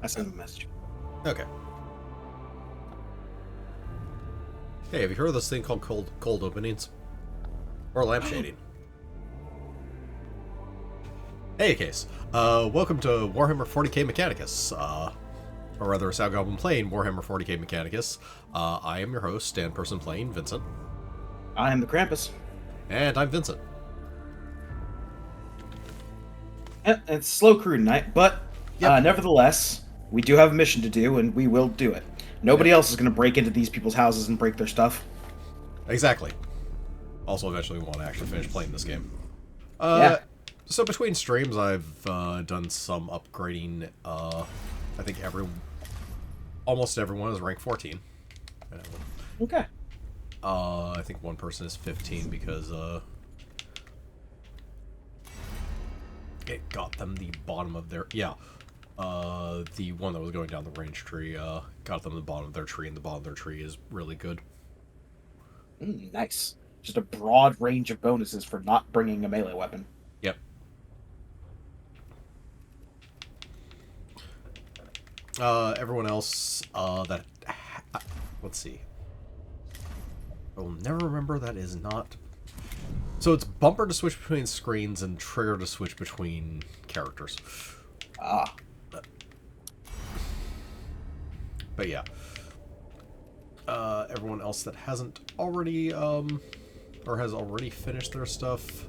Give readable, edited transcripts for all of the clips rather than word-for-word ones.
I sent him a message. Okay. Hey, have you heard of this thing called cold openings? Or lamp shading? Hey, Case. Welcome to Warhammer 40k Mechanicus. Or rather, a Sound Goblin playing Warhammer 40k Mechanicus. I am your host and person playing, Vincent. I am the Krampus. And I'm Vincent. It's slow crew tonight, but Yep. nevertheless, we do have a mission to do, and we will do it. Nobody else is going to break into these people's houses and break their stuff. Exactly. Also, eventually we want to actually finish playing this game. Yeah. So between streams, I've done some upgrading. I think almost everyone is rank 14. Okay. I think one person is 15 because it got them the bottom of their the one that was going down the range tree got them the bottom of their tree, and the bottom of their tree is really good. Nice. Just a broad range of bonuses for not bringing a melee weapon. Yep. Everyone else let's see. I'll never remember that is not. So it's bumper to switch between screens and trigger to switch between characters. Ah. But yeah. Everyone else that hasn't already, or has already finished their stuff.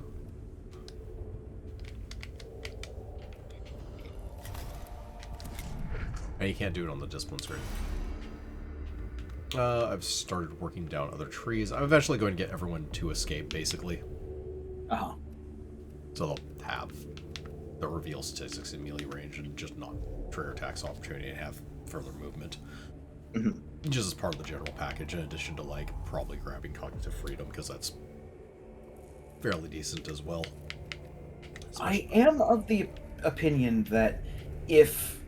And you can't do it on the discipline screen. I've started working down other trees. I'm eventually going to get everyone to escape, basically. Uh-huh. So they'll have the reveal statistics in melee range and just not trigger attacks opportunity and have further movement. Mm-hmm. Just as part of the general package, in addition to, like, probably grabbing cognitive freedom, because that's fairly decent as well. I am of the opinion that if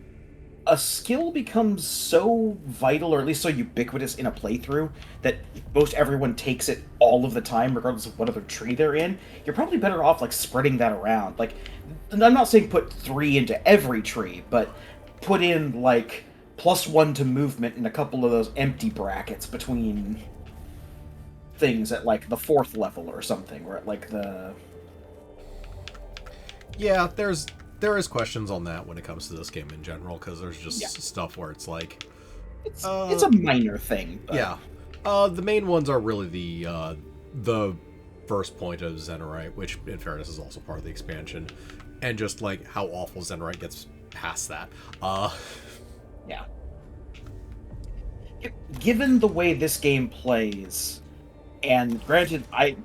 a skill becomes so vital, or at least so ubiquitous in a playthrough, that most everyone takes it all of the time, regardless of what other tree they're in, you're probably better off, like, spreading that around. Like, and I'm not saying put 3 into every tree, but put in, like, +1 to movement in a couple of those empty brackets between things at, like, the 4th level or something, or at, like, the... Yeah, there is questions on that when it comes to this game in general, because there's just stuff where it's like... It's a minor thing, but... Yeah. The main ones are really the first point of Zenorite, which, in fairness, is also part of the expansion, and just, like, how awful Zenorite gets past that. Yeah. Given the way this game plays, and granted, I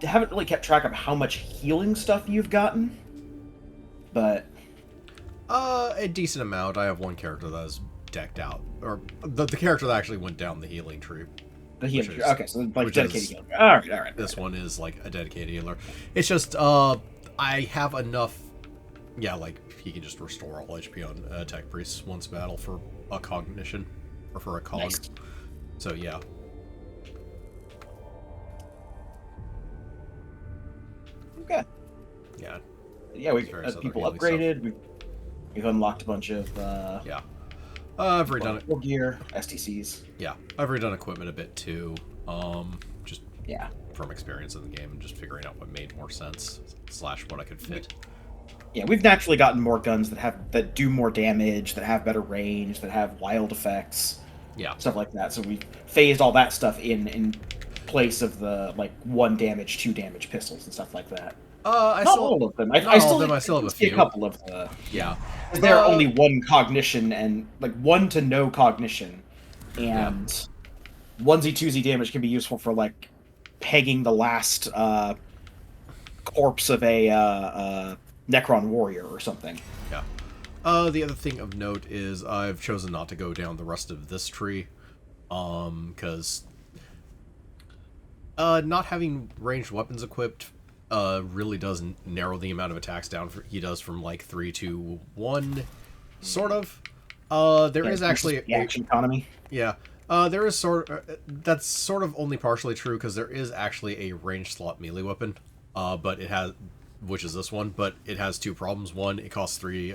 haven't really kept track of how much healing stuff you've gotten, but... A decent amount. I have one character that is decked out, or the character that actually went down the healing tree. The healing tree. Okay, so like dedicated healer. Alright. This one is like a dedicated healer. It's just, I have enough... Yeah, like, he can just restore all HP on Tech Priest once a battle for a cognition, or for a cog. Nice. So, yeah. Okay. Yeah. Yeah, we've people upgraded. We've unlocked a bunch of yeah. I've redone it. Gear, STCs. Yeah, I've redone equipment a bit too. Just from experience in the game and just figuring out what made more sense / what I could fit. Yeah, we've naturally gotten more guns that do more damage, that have better range, that have wild effects. Yeah. Stuff like that. So we phased all that stuff in place of the, like, 1 damage, 2 damage pistols and stuff like that. Not all of them. I still have a few. A couple of the... Yeah. There are only 1 cognition and, like, 1 to no cognition. And 1Z, 2Z damage can be useful for, like, pegging the last corpse of a Necron warrior or something. Yeah. The other thing of note is I've chosen not to go down the rest of this tree, because not having ranged weapons equipped really does narrow the amount of attacks down. He does from like 3 to 1, sort of. There is actually the action economy. Yeah. There is that's sort of only partially true, because there is actually a ranged slot melee weapon, but it has, which is this one, but it has 2 problems. One, it costs 3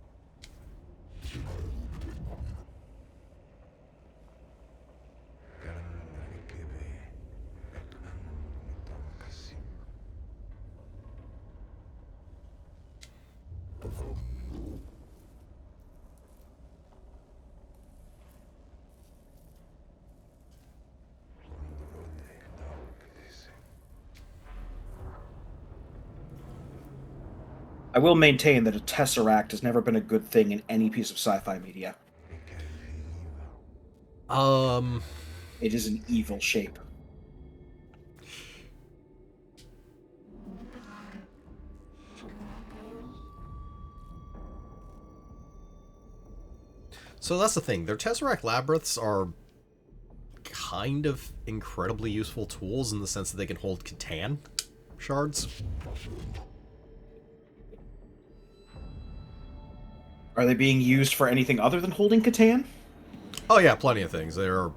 will maintain that a tesseract has never been a good thing in any piece of sci-fi media. It is an evil shape. So that's the thing. Their Tesseract Labyrinths are kind of incredibly useful tools in the sense that they can hold Catan shards. Are they being used for anything other than holding Catan? Oh yeah, plenty of things. They're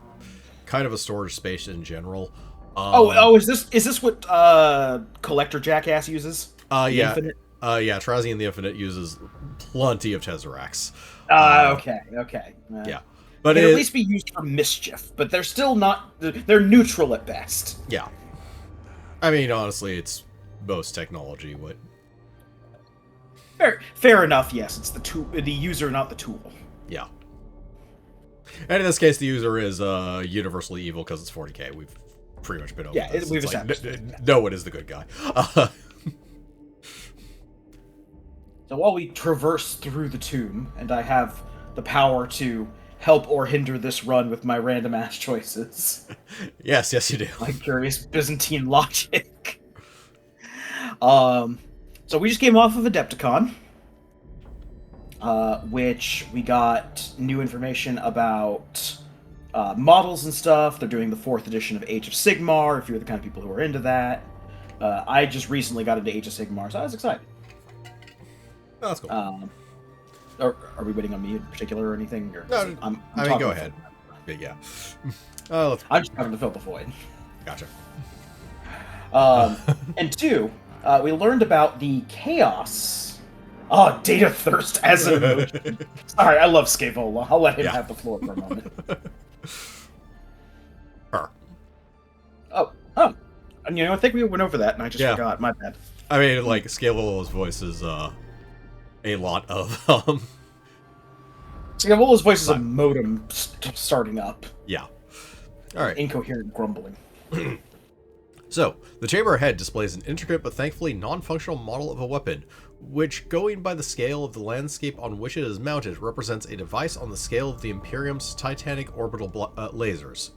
kind of a storage space in general. Is this what Collector Jackass uses? Yeah. Infinite? Yeah, Trazian the Infinite uses plenty of Tesseracts. Okay. Yeah. But they can at least be used for mischief, but they're still not... They're neutral at best. Yeah. I mean, honestly, it's most technology. What? Fair enough, yes. It's the user, not the tool. Yeah. And in this case, the user is universally evil because it's 40k. We've pretty much been over this. We've established no one is the good guy. So while we traverse through the tomb, and I have the power to help or hinder this run with my random-ass choices. Yes, you do. My curious Byzantine logic. So we just came off of Adepticon, which we got new information about models and stuff. They're doing the 4th edition of Age of Sigmar, if you're the kind of people who are into that. I just recently got into Age of Sigmar, so I was excited. Oh, that's cool. Are we waiting on me in particular or anything? Or no, I mean, go ahead. But yeah. I'm just having to fill the void. Gotcha. And 2, we learned about the chaos. Oh, data thirst as an emotion. Sorry, I love Scaevola. I'll let him have the floor for a moment. Her. Oh. And I think we went over that, and I just forgot. My bad. I mean, like, Scavola's voice is a lot of Scavola's voice is a modem starting up. Yeah. All right. Incoherent grumbling. So, the chamber ahead displays an intricate but thankfully non-functional model of a weapon, which, going by the scale of the landscape on which it is mounted, represents a device on the scale of the Imperium's Titanic orbital lasers.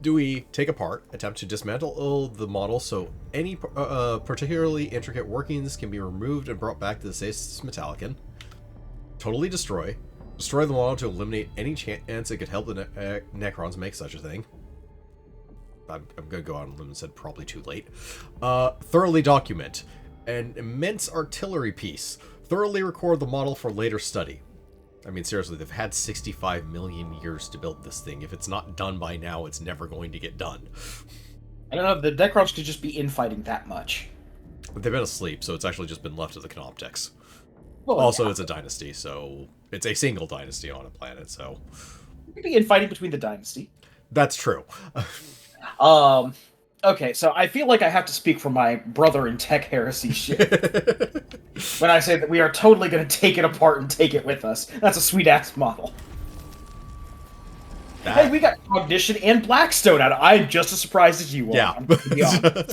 Dewey take apart, attempt to dismantle the model so any particularly intricate workings can be removed and brought back to the Stasis Metallicon. Totally destroy the model to eliminate any chance it could help the Necrons make such a thing. I'm gonna go out on a limb and said probably too late. Thoroughly document. An immense artillery piece. Thoroughly record the model for later study. I mean, seriously, they've had 65 million years to build this thing. If it's not done by now, it's never going to get done. I don't know, the Necrons could just be infighting that much. But they've been asleep, so it's actually just been left to the Canoptics. Well, also, it's a dynasty, so... It's a single dynasty on a planet, so... It could be infighting between the dynasty. That's true. Okay, so I feel like I have to speak for my brother in tech heresy shit. When I say that we are totally going to take it apart and take it with us. That's a sweet-ass model. Hey, we got Cognition and Blackstone out. I'm just as surprised as you are. Yeah.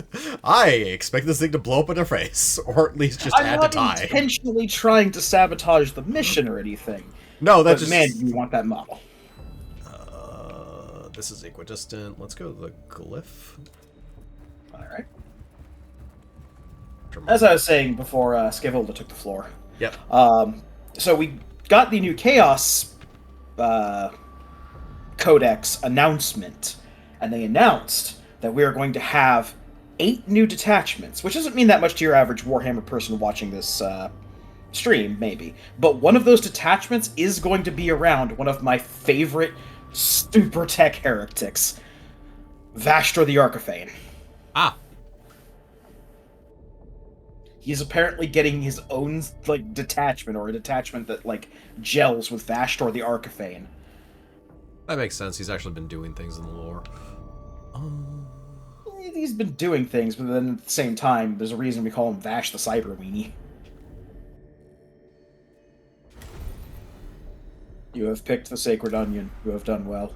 I expect this thing to blow up in their face, or at least just add to die. I'm not intentionally trying to sabotage the mission or anything. No, that's just... man, you want that model. This is equidistant. Let's go to the glyph. Alright. As I was saying before Scaevola took the floor. Yep. So we got the new Chaos Codex announcement, and they announced that we are going to have 8 new detachments, which doesn't mean that much to your average Warhammer person watching this stream, maybe. But one of those detachments is going to be around one of my favorite super tech heretics, Vashtor the Archaphane. Ah. He's apparently getting his own, like, detachment, or a detachment that, like, gels with Vashtor the Archaphane. That makes sense. He's actually been doing things in the lore. He's been doing things, but then at the same time, there's a reason we call him Vash the Cyber Weenie. You have picked the Sacred Onion. You have done well.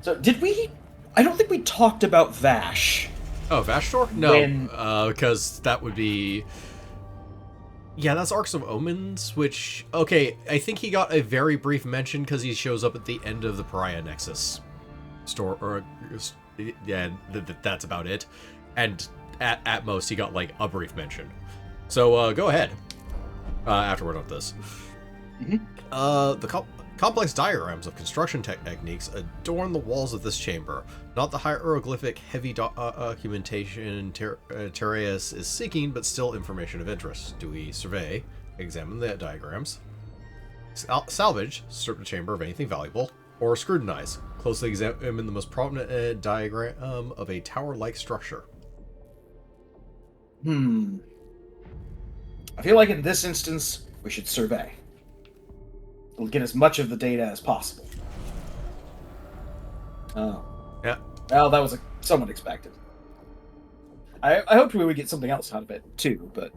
So, did we... I don't think we talked about Vash Oh, Vashtor? No, When because that would be... Yeah, that's Arcs of Omens, which... Okay, I think he got a very brief mention because he shows up at the end of the Pariah Nexus store, or... Yeah, that's about it. And at most, he got, like, a brief mention. So, go ahead. After we're done with this. The complex diagrams of construction techniques adorn the walls of this chamber. Not the hieroglyphic heavy documentation Tereus is seeking, but still information of interest. Do we survey, examine the diagrams, salvage, strip the chamber of anything valuable, or scrutinize, closely examine the most prominent diagram of a tower-like structure? I feel like in this instance, we should survey. We'll get as much of the data as possible. Oh. Yeah. Well, that was somewhat expected. I hoped we would get something else out of it, too, but...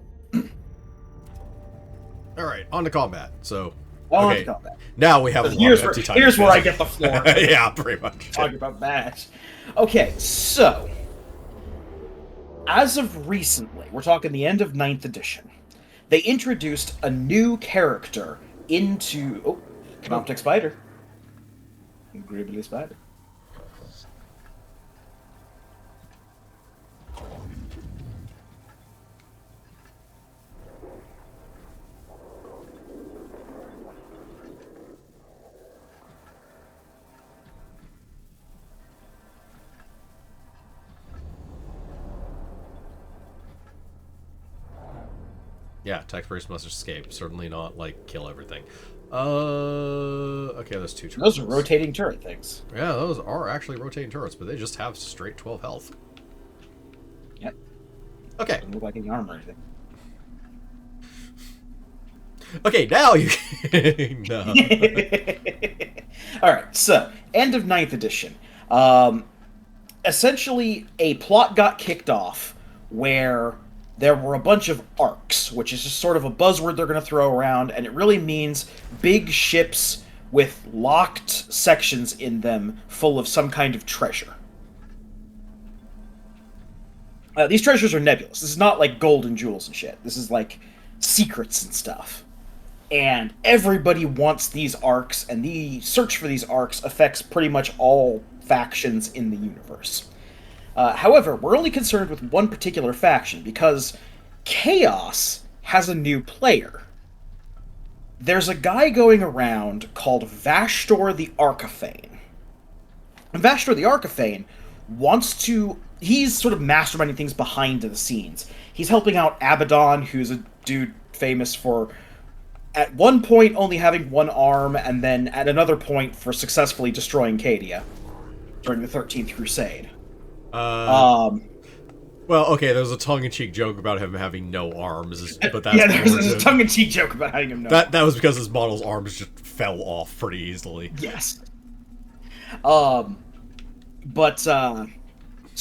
Alright, on to combat. So, On okay. to combat. Now we have a lot of empty time. Here's where I get the floor. Yeah, pretty much. Talking about that. Okay, so... As of recently, we're talking the end of 9th edition, they introduced a new character into... Oh, Canoptic Spider. Gribbly Spider. Yeah, tech first must escape. Certainly not, like, kill everything. Okay, there's 2 turrets. Those are rotating turret things. Yeah, those are actually rotating turrets, but they just have straight 12 health. Yep. Okay. Doesn't look like any armor or anything. Okay, now you no. Alright, so, end of 9th edition. Essentially, a plot got kicked off where there were a bunch of arcs, which is just sort of a buzzword they're going to throw around, and it really means big ships with locked sections in them full of some kind of treasure. These treasures are nebulous. This is not like gold and jewels and shit. This is like secrets and stuff. And everybody wants these arcs, and the search for these arcs affects pretty much all factions in the universe. However, we're only concerned with one particular faction, because Chaos has a new player. There's a guy going around called Vashtor the Archaphane. And Vashtor the Archaphane wants to... He's sort of masterminding things behind the scenes. He's helping out Abaddon, who's a dude famous for, at one point, only having one arm, and then at another point for successfully destroying Cadia during the 13th Crusade. Well, okay, there's a tongue-in-cheek joke about him having no arms, but that's... Yeah, there's a tongue-in-cheek joke about having him no arms. That was because his model's arms just fell off pretty easily. Yes. So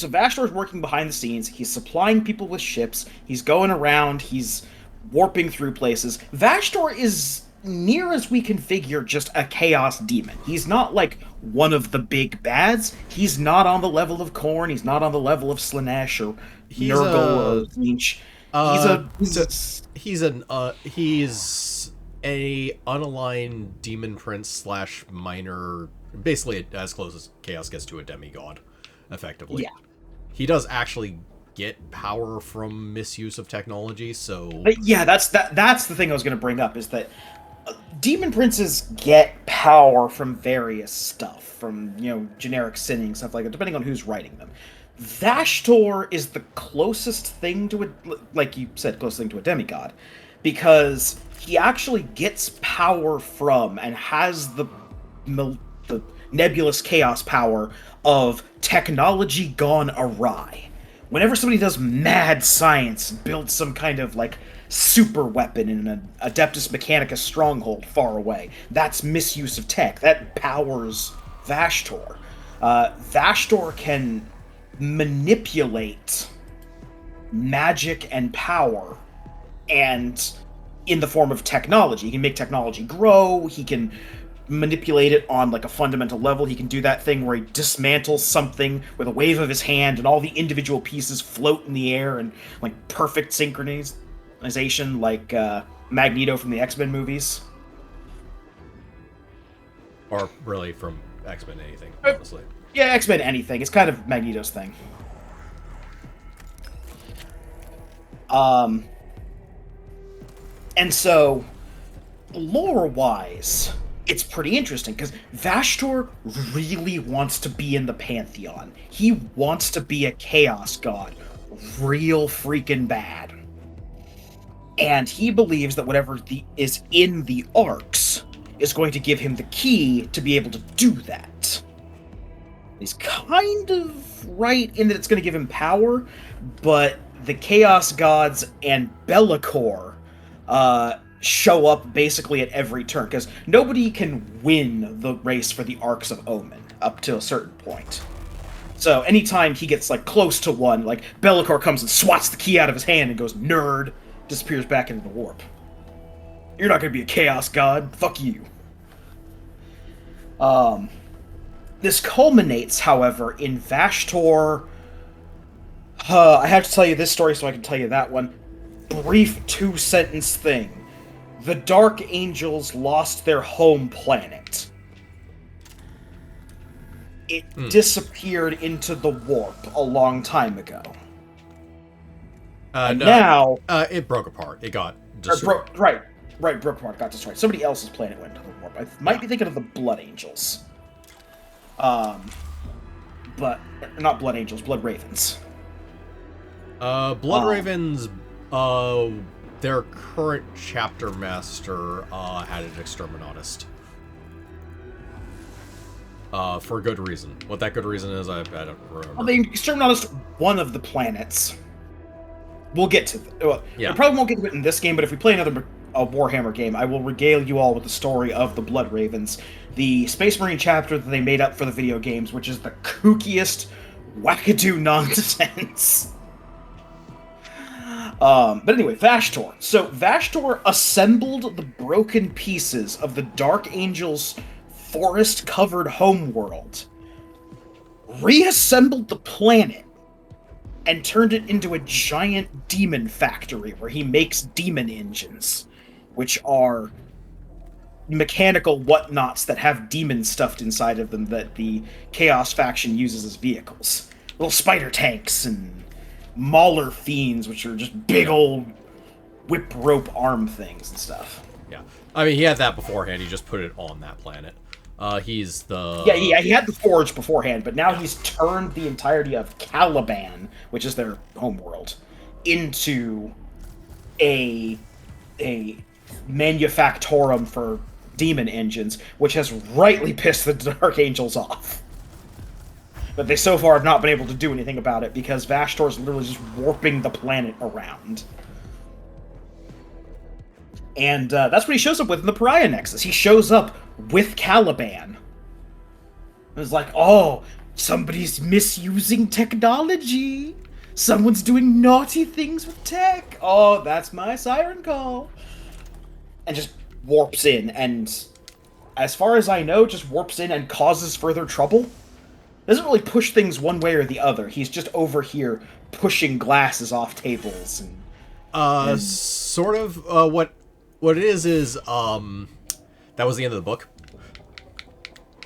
Vashtor's working behind the scenes, he's supplying people with ships, he's going around, he's warping through places. Vashtor is, near as we can figure, just a chaos demon. He's not like one of the big bads. He's not on the level of Khorne. He's not on the level of Slanesh or Nurgle or Tzeentch. He's a unaligned demon prince / minor, basically as close as Chaos gets to a demigod, effectively. Yeah. He does actually get power from misuse of technology, so... Yeah, that's the thing I was going to bring up, is that demon princes get power from various stuff, from, generic sinning, stuff like that, depending on who's writing them. Vashtor is the closest thing to a, like you said, closest thing to a demigod, because he actually gets power from and has the nebulous chaos power of technology gone awry. Whenever somebody does mad science, builds some kind of, super weapon in an Adeptus Mechanicus stronghold far away, that's misuse of tech. That powers Vashtor. Vashtor can manipulate magic and power, and in the form of technology. He can make technology grow, he can manipulate it on like a fundamental level. He can do that thing where he dismantles something with a wave of his hand, and all the individual pieces float in the air and like perfect synchronization, like Magneto from the X-Men movies. Or really from X-Men anything, honestly. Yeah, X-Men anything. It's kind of Magneto's thing. And so, lore-wise, it's pretty interesting, because Vashtor really wants to be in the Pantheon. He wants to be a Chaos God. Real freaking bad. And he believes that whatever is in the Arcs is going to give him the key to be able to do that. He's kind of right in that it's going to give him power, but the Chaos Gods and Be'lakor show up basically at every turn, because nobody can win the race for the Arcs of Omen up to a certain point. So anytime he gets like close to one, like Be'lakor comes and swats the key out of his hand and goes, nerd, disappears back into the warp. You're not going to be a Chaos God. Fuck you. This culminates, however, in Vashtor. I have to tell you this story so I can tell you that one. Brief 2-sentence thing. The Dark Angels lost their home planet. It disappeared into the warp a long time ago. No, now... it broke apart. It got destroyed. Right, broke apart, got destroyed. Somebody else's planet went into the warp. I might be thinking of the Blood Angels. But... Not Blood Angels, Blood Ravens. Blood Ravens, their current chapter master, had an exterminatist. For good reason. What that good reason is, I don't remember. Well, they exterminatist one of the planets. We'll get to well, yeah. We probably won't get to it in this game, but if we play another Warhammer game, I will regale you all with the story of the Blood Ravens, the Space Marine chapter that they made up for the video games, which is the kookiest wackadoo nonsense. But anyway, Vashtor. So Vashtor assembled the broken pieces of the Dark Angels' forest-covered homeworld, reassembled the planet, and turned it into a giant demon factory where he makes demon engines, which are mechanical whatnots that have demons stuffed inside of them that the Chaos faction uses as vehicles. Little spider tanks and Mauler fiends, which are just big old whip rope arm things and stuff. Yeah. I mean, he had that beforehand. He just put it on that planet. He's the... Yeah, he had the Forge beforehand, but now he's turned the entirety of Caliban, which is their homeworld, into a manufactorum for demon engines, which has rightly pissed the Dark Angels off. But they so far have not been able to do anything about it, because Vashtor's literally just warping the planet around. And that's what he shows up with in the Pariah Nexus. He shows up with Caliban. It's like, oh, somebody's misusing technology. Someone's doing naughty things with tech. Oh, that's my siren call. And just warps in, and as far as I know, just warps in and causes further trouble. Doesn't really push things one way or the other. He's just over here pushing glasses off tables. And sort of, what it is, that was the end of the book.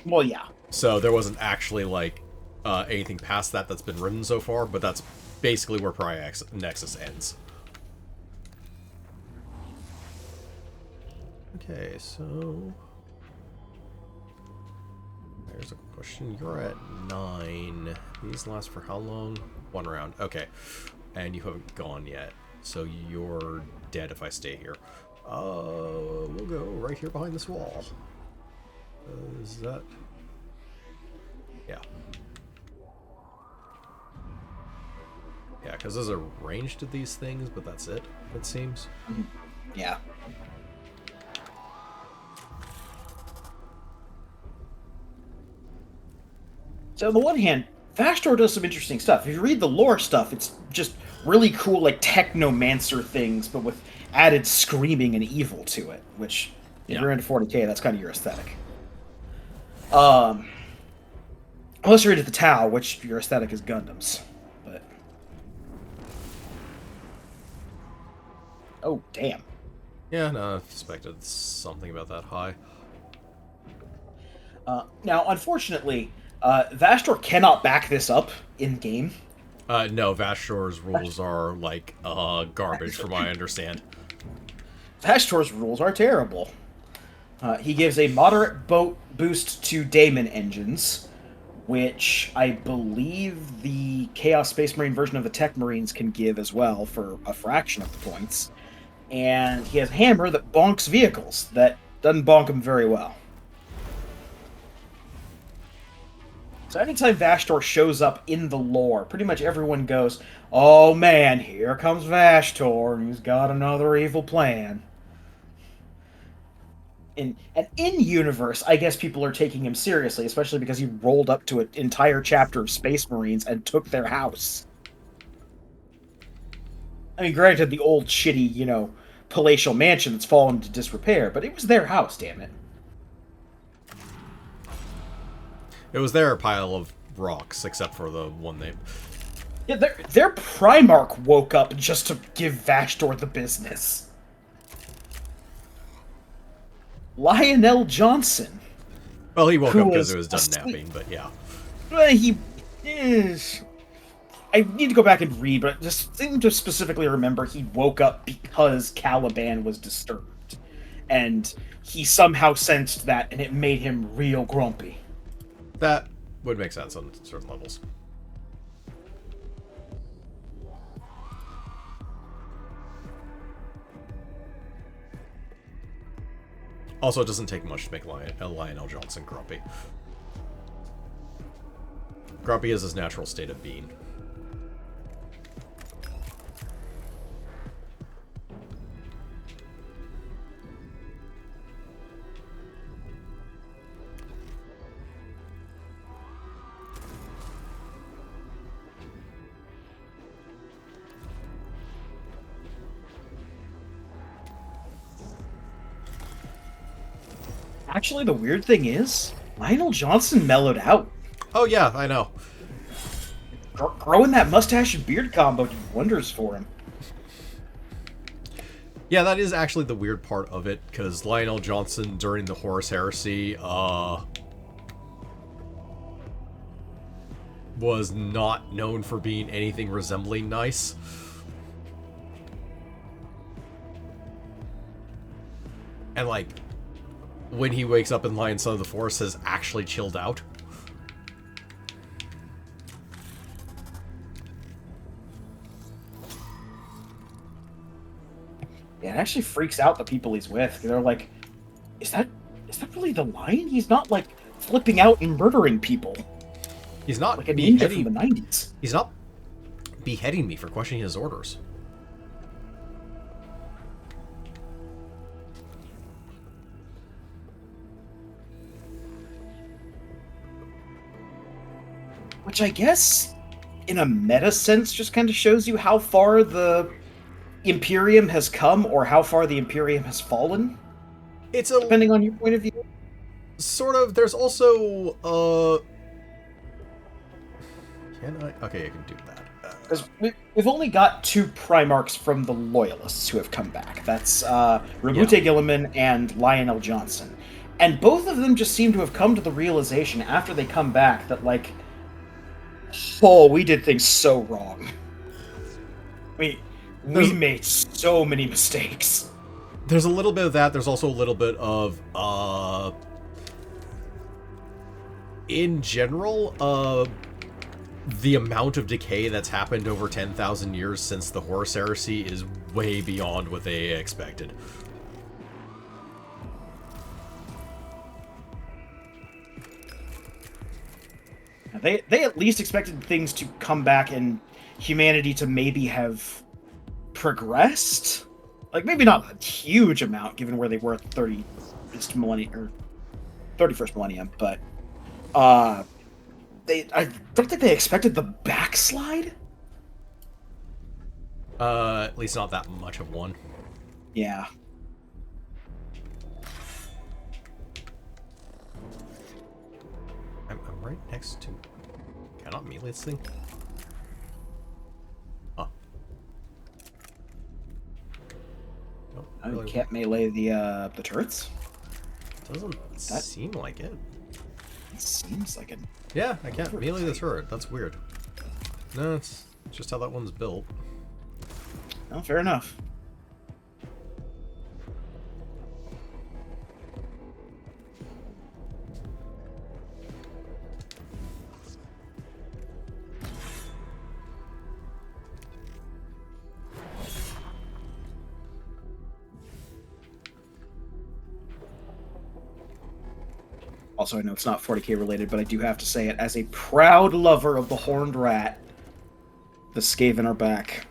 Well, yeah. So there wasn't actually, like, anything past that that's been written so far, but that's basically where Pariah Nexus ends. Okay, so... There's a question. You're at 9. These last for how long? 1 round. Okay. And you haven't gone yet. So you're dead if I stay here. We'll go right here behind this wall. Is that... Yeah. Yeah, because there's a range to these things, but that's it seems. Yeah. So on the one hand, Vashtor does some interesting stuff. If you read the lore stuff, it's just really cool, like, technomancer things, but with added screaming and evil to it, which, if you're into 40k, that's kind of your aesthetic. Um, Unless you're into the Tau, which your aesthetic is Gundams. But oh damn. Yeah, no, I suspected something about that high. Now, unfortunately, Vastor cannot back this up in game. No, Vashtor's rules are, like, garbage from what I understand. Vastor's rules are terrible. He gives a moderate boat boost to Daemon engines, which I believe the Chaos Space Marine version of the Tech Marines can give as well for a fraction of the points. And he has a hammer that bonks vehicles. That doesn't bonk them very well. So anytime Vastor shows up in the lore, pretty much everyone goes, "Oh man, here comes Vastor, and he's got another evil plan." And in universe, I guess people are taking him seriously, especially because he rolled up to an entire chapter of Space Marines and took their house. I mean, granted, the old shitty, palatial mansion that's fallen into disrepair, but it was their house, damn it. It was their pile of rocks, except for the one they... Yeah, their Primarch woke up just to give Vastor the business. Lionel Johnson. Well, he woke up because was it was done asleep. napping, but yeah. He is... I need to go back and read, but I just seem to specifically remember he woke up because Caliban was disturbed. And he somehow sensed that, and it made him real grumpy. That would make sense on certain levels. Also, it doesn't take much to make Lionel Johnson grumpy. Grumpy is his natural state of being. Actually, the weird thing is, Lionel Johnson mellowed out. Oh yeah, I know. Growing that mustache and beard combo did wonders for him. Yeah, that is actually the weird part of it, because Lionel Johnson, during the Horus Heresy, was not known for being anything resembling nice. And, like, when he wakes up in Lion Son of the Forest, has actually chilled out. Yeah, it actually freaks out the people he's with. They're like, is that really the Lion? He's not, like, flipping out and murdering people. He's not like a ninja from the 90s. He's not beheading me for questioning his orders. Which I guess, in a meta sense, just kind of shows you how far the Imperium has come or how far the Imperium has fallen. It's a... depending on your point of view. Sort of. There's also, Can I? Okay, I can do that. Because we've only got 2 Primarchs from the Loyalists who have come back. That's Rabute Gilliman and Lionel Johnson. And both of them just seem to have come to the realization after they come back that, like, oh, we did things so wrong. We made so many mistakes. There's a little bit of that. There's also a little bit of, in general, the amount of decay that's happened over 10,000 years since the Horus Heresy is way beyond what they expected. They at least expected things to come back and humanity to maybe have progressed. Like, maybe not a huge amount, given where they were at the 31st millennium, but I don't think they expected the backslide. At least not that much of one. right next to... Cannot melee this thing? Oh. Nope, Oh, you really can't melee the turrets? doesn't That seem like it. seems like it. Yeah, I can't melee the turret. That's weird. No, it's just how that one's built. Oh, fair enough. Also, I know it's not 40k related, but I do have to say it as a proud lover of the Horned Rat. The Skaven are back.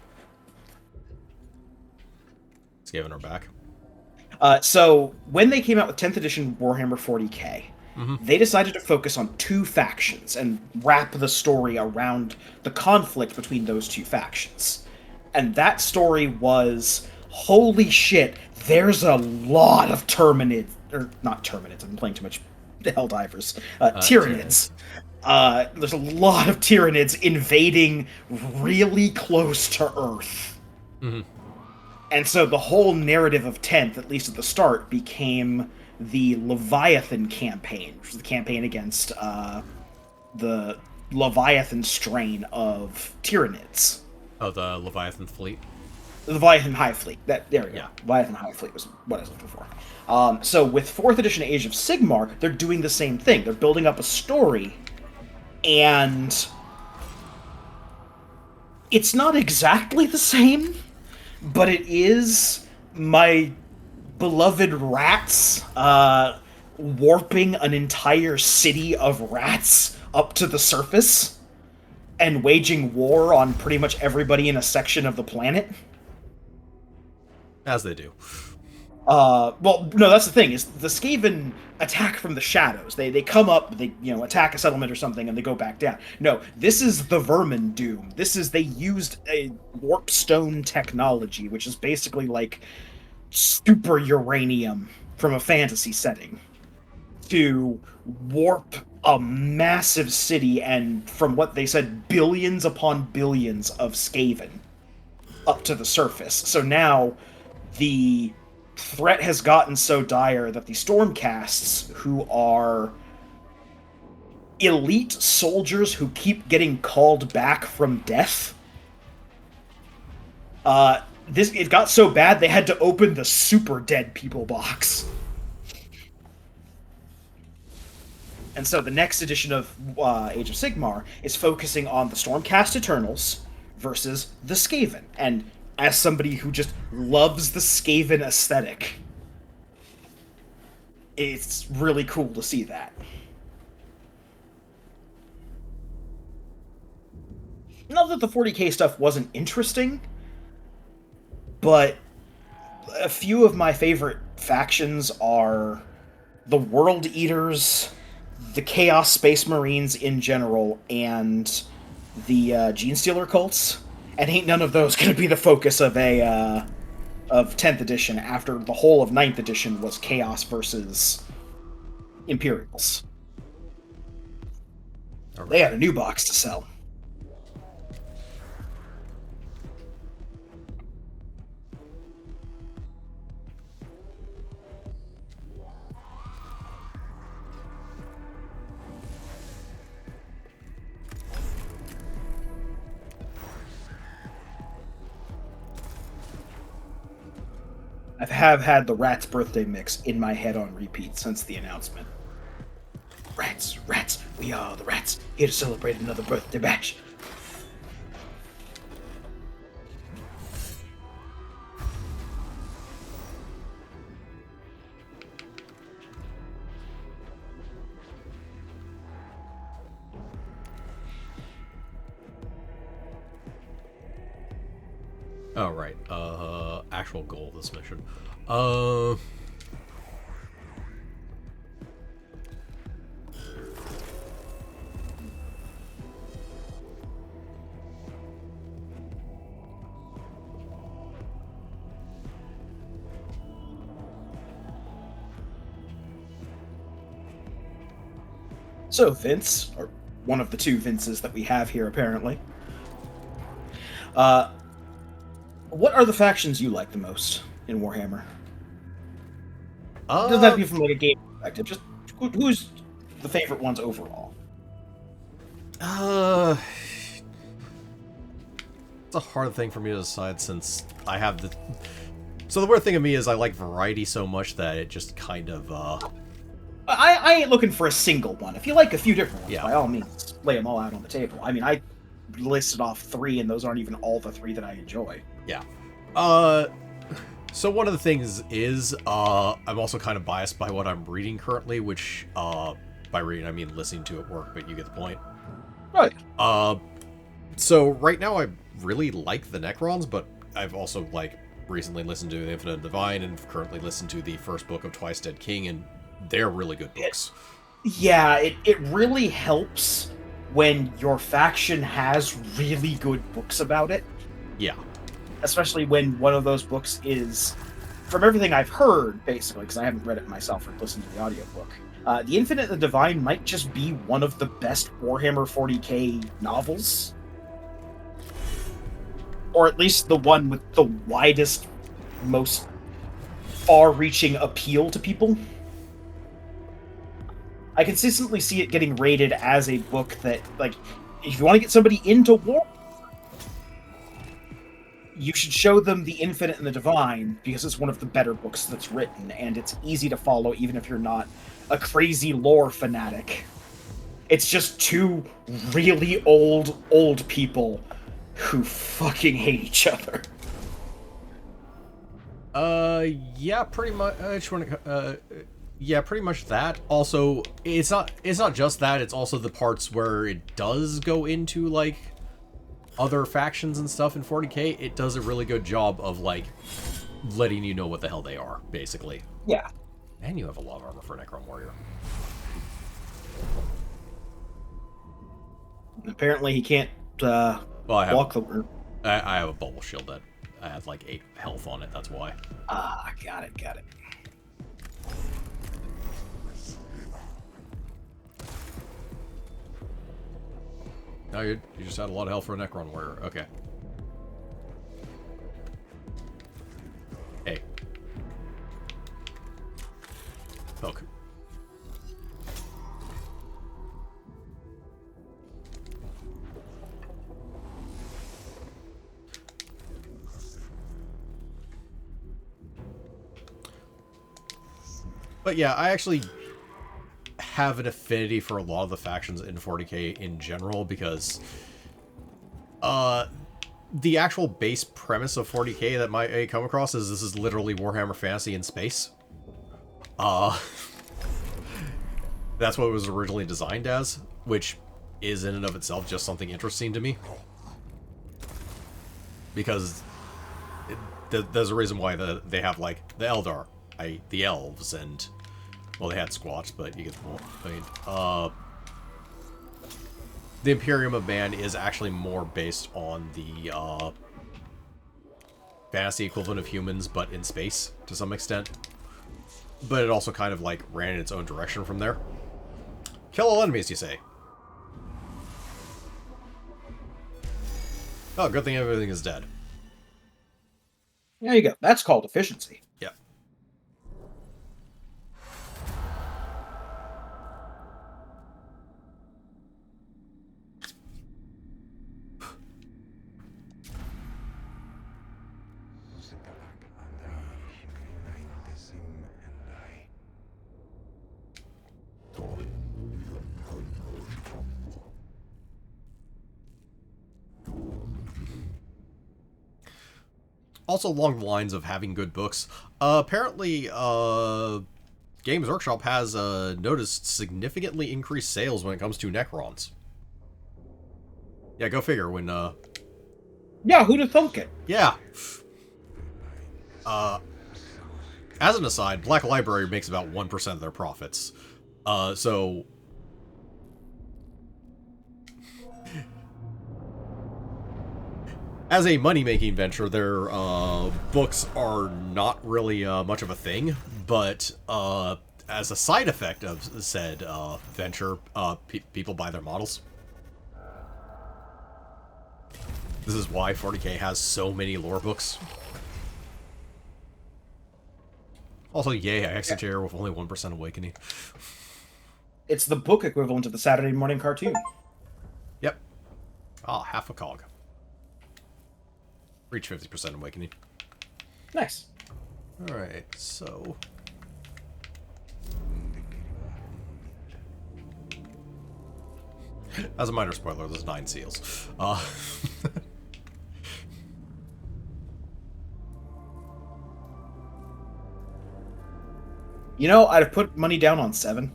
Skaven are back. So, when they came out with 10th edition Warhammer 40k, they decided to focus on two factions and wrap the story around the conflict between those two factions. And that story was, holy shit, there's a lot of Terminids, or not Terminids, I'm playing too much Helldivers, Tyranids. There's a lot of Tyranids invading really close to Earth. And so the whole narrative of 10th, at least at the start, became the Leviathan campaign, which was the campaign against the Leviathan strain of Tyranids. Oh, the Leviathan fleet. The Leviathan High Fleet. There we go. Yeah. Leviathan High Fleet was what I was looking for. So with 4th edition Age of Sigmar, they're doing the same thing. They're building up a story, and it's not exactly the same, but it is my beloved rats warping an entire city of rats up to the surface and waging war on pretty much everybody in a section of the planet. As they do. Well, no, that's the thing, is the Skaven attack from the shadows. They come up, they, attack a settlement or something, and they go back down. No, this is the Vermin Doom. They used a warp stone technology, which is basically like super uranium from a fantasy setting, to warp a massive city and, from what they said, billions upon billions of Skaven up to the surface. So now the threat has gotten so dire that the Stormcasts, who are elite soldiers who keep getting called back from death, it got so bad they had to open the super dead people box. And so the next edition of Age of Sigmar is focusing on the Stormcast Eternals versus the Skaven. And as somebody who just loves the Skaven aesthetic, it's really cool to see that. Not that the 40k stuff wasn't interesting, but a few of my favorite factions are the World Eaters, the Chaos Space Marines in general, and the Genestealer cults. And ain't none of those going to be the focus of of 10th edition, after the whole of 9th edition was Chaos versus Imperials. Right. They had a new box to sell. I have had the Rats birthday mix in my head on repeat since the announcement. Rats, rats, we are the rats, here to celebrate another birthday bash. Oh, right. Actual goal of this mission. So, Vince, or one of the two Vinces that we have here, apparently, uh, what are the factions you like the most in Warhammer? It doesn't have to be from like a game perspective. Just who's the favorite ones overall? Uh, it's a hard thing for me to decide since I have the... So the weird thing of me is I like variety so much that it just kind of, I ain't looking for a single one. If you like a few different ones, Yeah. by all means, lay them all out on the table. I mean, I listed off 3, and those aren't even all the 3 that I enjoy. Yeah. So one of the things is, I'm also kind of biased by what I'm reading currently, which, by reading I mean listening to at work, but you get the point. Right. So right now I really like the Necrons, but I've also, like, recently listened to The Infinite Divine and currently listened to the first book of Twice Dead King, and they're really good books. Yeah, it really helps when your faction has really good books about it. Yeah. Especially when one of those books is, from everything I've heard, basically, because I haven't read it myself or listened to the audiobook, The Infinite and the Divine might just be one of the best Warhammer 40k novels. Or at least the one with the widest, most far-reaching appeal to people. I consistently see it getting rated as a book that, like, if you want to get somebody into war, you should show them The Infinite and the Divine, because it's one of the better books that's written, and it's easy to follow even if you're not a crazy lore fanatic. It's just 2 really old people who fucking hate each other. Yeah, pretty much. Yeah, pretty much that. Also, it's not just that. It's also the parts where it does go into like other factions and stuff in 40k. It does a really good job of like letting you know what the hell they are, basically. Yeah. And you have a lot of armor for Necron Warrior. Apparently, he can't Well, walk the. I have a bubble shield that I have like 8 health on it. That's why. Got it. No, you just had a lot of health for a Necron Warrior. Okay. Hey. Poke. But yeah, I actually have an affinity for a lot of the factions in 40k in general because the actual base premise of 40k that might come across is this is literally Warhammer Fantasy in space. That's what it was originally designed as, which is in and of itself just something interesting to me. Because there's a reason why they have, like, the Eldar, the elves, and, well, they had squats, but you get the point. I mean, the Imperium of Man is actually more based on the fantasy equivalent of humans, but in space, to some extent. But it also kind of, like, ran in its own direction from there. Kill all enemies, you say? Oh, good thing everything is dead. There you go. That's called efficiency. Yeah. Also along the lines of having good books, apparently Games Workshop has noticed significantly increased sales when it comes to Necrons. Yeah, go figure when Yeah, who'd have thunk it? yeah. As an aside, Black Library makes about 1% of their profits. So as a money-making venture, their books are not really much of a thing, but as a side effect of said venture, people buy their models. This is why 40k has so many lore books. Also, yay, I exit here with only 1% awakening. It's the book equivalent of the Saturday morning cartoon. Yep. Ah, half a cog. Reach 50% awakening. Nice. Alright, so... As a minor spoiler, there's 9 seals. You know, I'd have put money down on 7.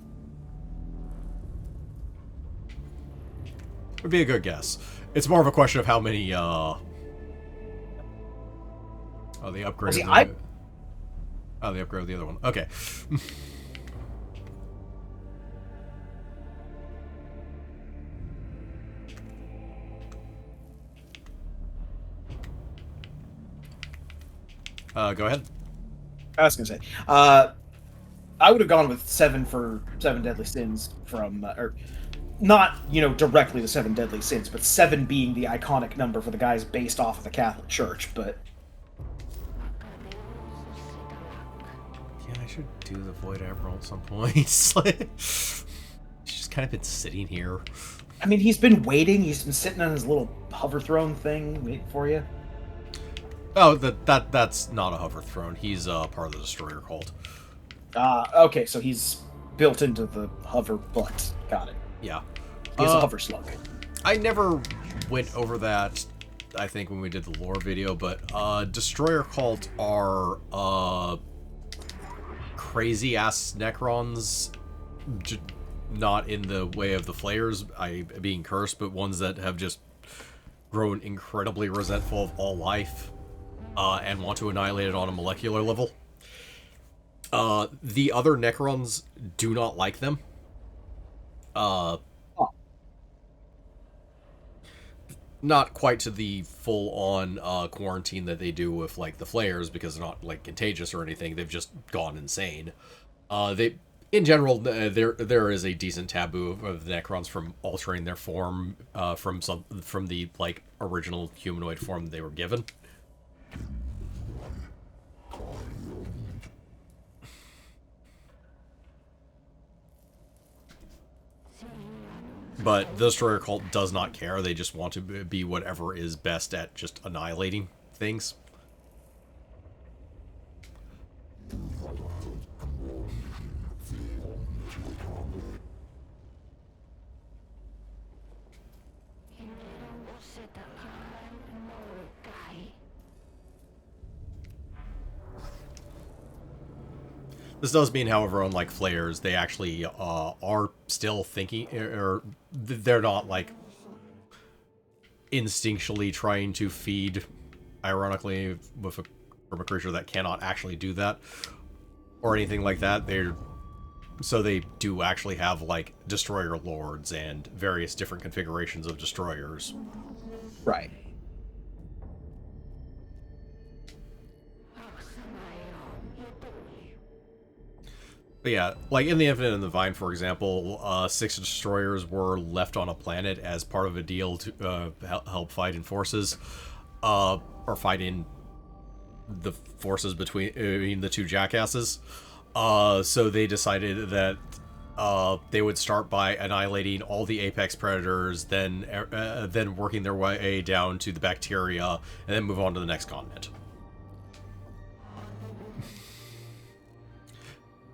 Would be a good guess. It's more of a question of how many, Oh, the upgrade. See, Oh, the upgrade of the other one. Okay. Go ahead. I was gonna say, I would have gone with 7 for 7 Deadly Sins from, or not, you know, directly the 7 Deadly Sins, but 7 being the iconic number for the guys based off of the Catholic Church. But yeah, I should do the Void Admiral at some point. He's just kind of been sitting here. I mean, he's been waiting. He's been sitting on his little hover throne thing, waiting for you. Oh, that's not a hover throne. He's part of the Destroyer cult. Okay, so he's built into the hover butt. Got it. Yeah. He's a hover slug. I never went over that, I think, when we did the lore video, but Destroyer cult are crazy-ass Necrons, not in the way of the Flayers being cursed, but ones that have just grown incredibly resentful of all life and want to annihilate it on a molecular level. The other Necrons do not like them. Not quite to the full-on quarantine that they do with, like, the Flayers, because they're not, like, contagious or anything. They've just gone insane. In general, there is a decent taboo of the Necrons from altering their form from the, like, original humanoid form they were given. But the Destroyer cult does not care. They just want to be whatever is best at just annihilating things. This does mean, however, unlike Flayers, they actually are still thinking, or they're not, like, instinctually trying to feed, ironically, from a creature that cannot actually do that, or anything like that. So they do actually have, like, Destroyer Lords and various different configurations of Destroyers. Right. But yeah, like in the Infinite and the Vine, for example, 6 Destroyers were left on a planet as part of a deal to help fight in forces, or fight in the forces between the two jackasses. So they decided that they would start by annihilating all the apex predators, then working their way down to the bacteria, and then move on to the next continent.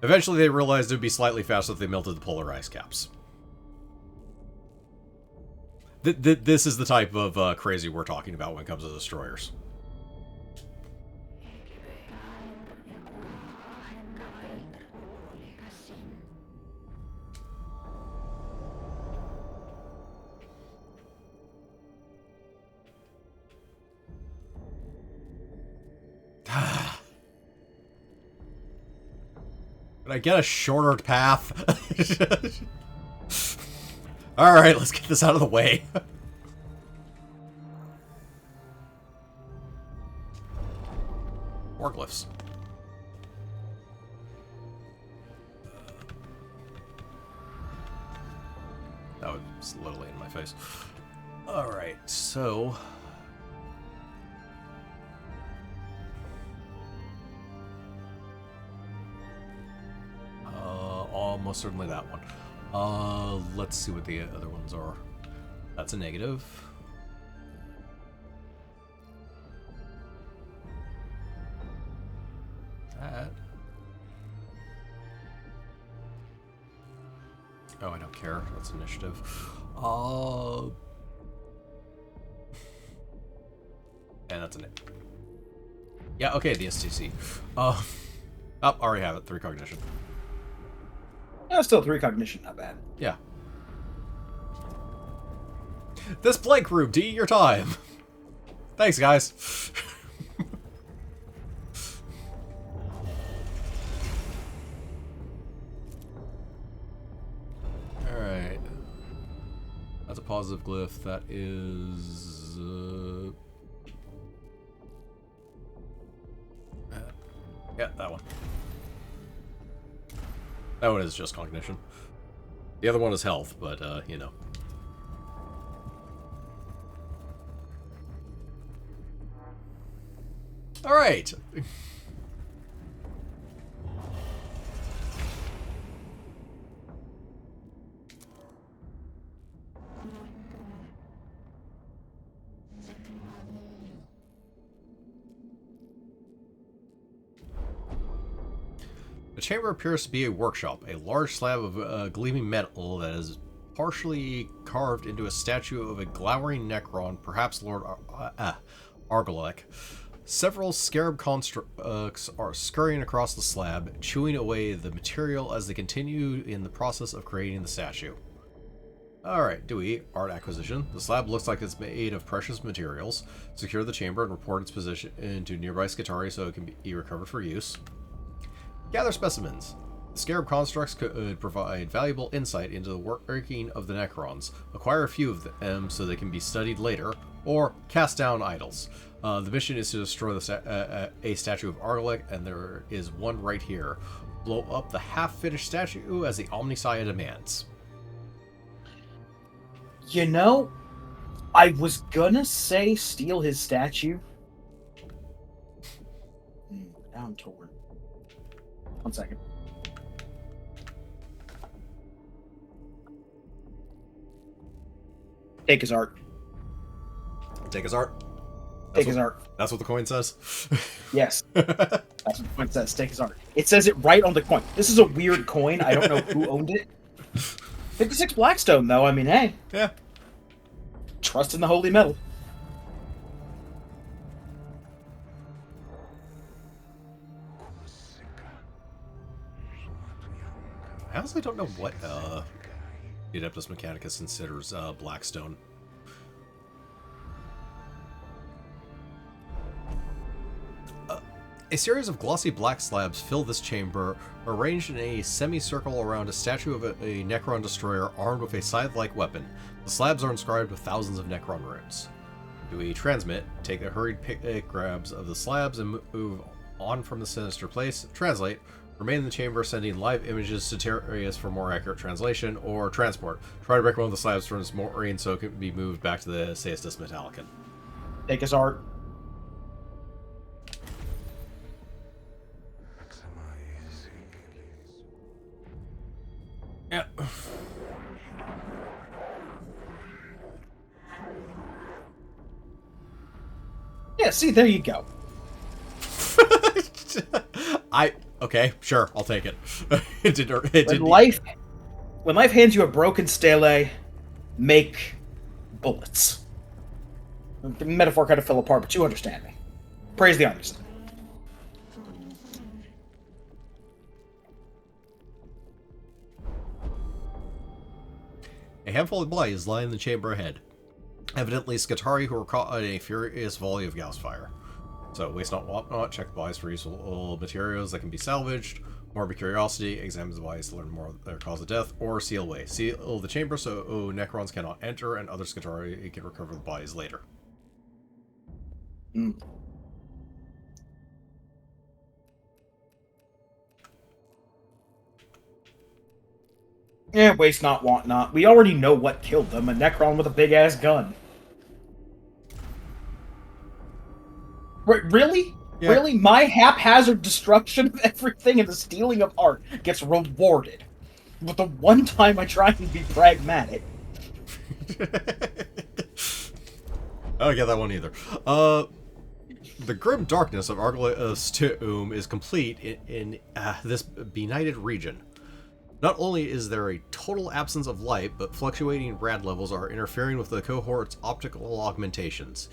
Eventually, they realized it would be slightly faster if they melted the polar ice caps. This is the type of crazy we're talking about when it comes to destroyers. Can I get a shorter path? Alright, let's get this out of the way. Forklifts. Oh, it's literally in my face. Alright, so... almost certainly that one. Let's see what the other ones are. That's a negative. That. Oh, I don't care. That's initiative. And that's an. Yeah, okay, the STC. Oh, already have it. 3 cognition. Yeah, still 3 cognition, not bad. Yeah. This blank room, D, your time. Thanks, guys. Alright. That's a positive glyph. That is... yeah, that one. That one is just cognition. The other one is health, but, you know. Alright! The chamber appears to be a workshop, a large slab of gleaming metal that is partially carved into a statue of a glowering Necron, perhaps Lord Argolek. Several scarab constructs are scurrying across the slab, chewing away the material as they continue in the process of creating the statue. Alright, Dewey, art acquisition. The slab looks like it's made of precious materials. Secure the chamber and report its position into nearby Scutari so it can be recovered for use. Gather specimens. The scarab constructs could provide valuable insight into the working of the Necrons. Acquire a few of them so they can be studied later, or cast down idols. The mission is to destroy a statue of Argolek, and there is one right here. Blow up the half-finished statue as the Omnissiah demands. You know, I was gonna say steal his statue. Now I'm torn. 1 second. Take his art. Take his art. Take his art. That's what the coin says? Yes. That's what the coin says. Take his art. It says it right on the coin. This is a weird coin. I don't know who owned it. 56 Blackstone, though. I mean, hey. Yeah. Trust in the holy metal. I honestly don't know what the Adeptus Mechanicus considers Blackstone. A series of glossy black slabs fill this chamber, arranged in a semicircle around a statue of a Necron destroyer armed with a scythe-like weapon. The slabs are inscribed with thousands of Necron runes. Do we transmit, take a hurried pick grabs of the slabs and move on from the sinister place, translate, remain in the chamber sending live images to Terrius for more accurate translation, or transport. Try to break one of the slabs from its mooring so it can be moved back to the Seistus Metallicon. Take his art. Yeah. Yeah, see, there you go. Okay, sure, I'll take it. When life hands you a broken stele, make bullets. The metaphor kind of fell apart, but you understand me. Praise the armies. A handful of bodies lie in the chamber ahead. Evidently Scutari who were caught in a furious volley of Gauss fire. So, waste not, want not, check the bodies for useful materials that can be salvaged, morbid curiosity, examine the bodies to learn more of their cause of death, or seal away. Seal the chamber so Necrons cannot enter and other Scutari can recover the bodies later. Mm. Yeah, waste not, want not. We already know what killed them, a Necron with a big-ass gun. Really? Yeah. Really? My haphazard destruction of everything and the stealing of art gets rewarded. But the one time I try and be pragmatic. I don't get that one either. The grim darkness of Argolis Tomb is complete in this benighted region. Not only is there a total absence of light, but fluctuating rad levels are interfering with the cohort's optical augmentations.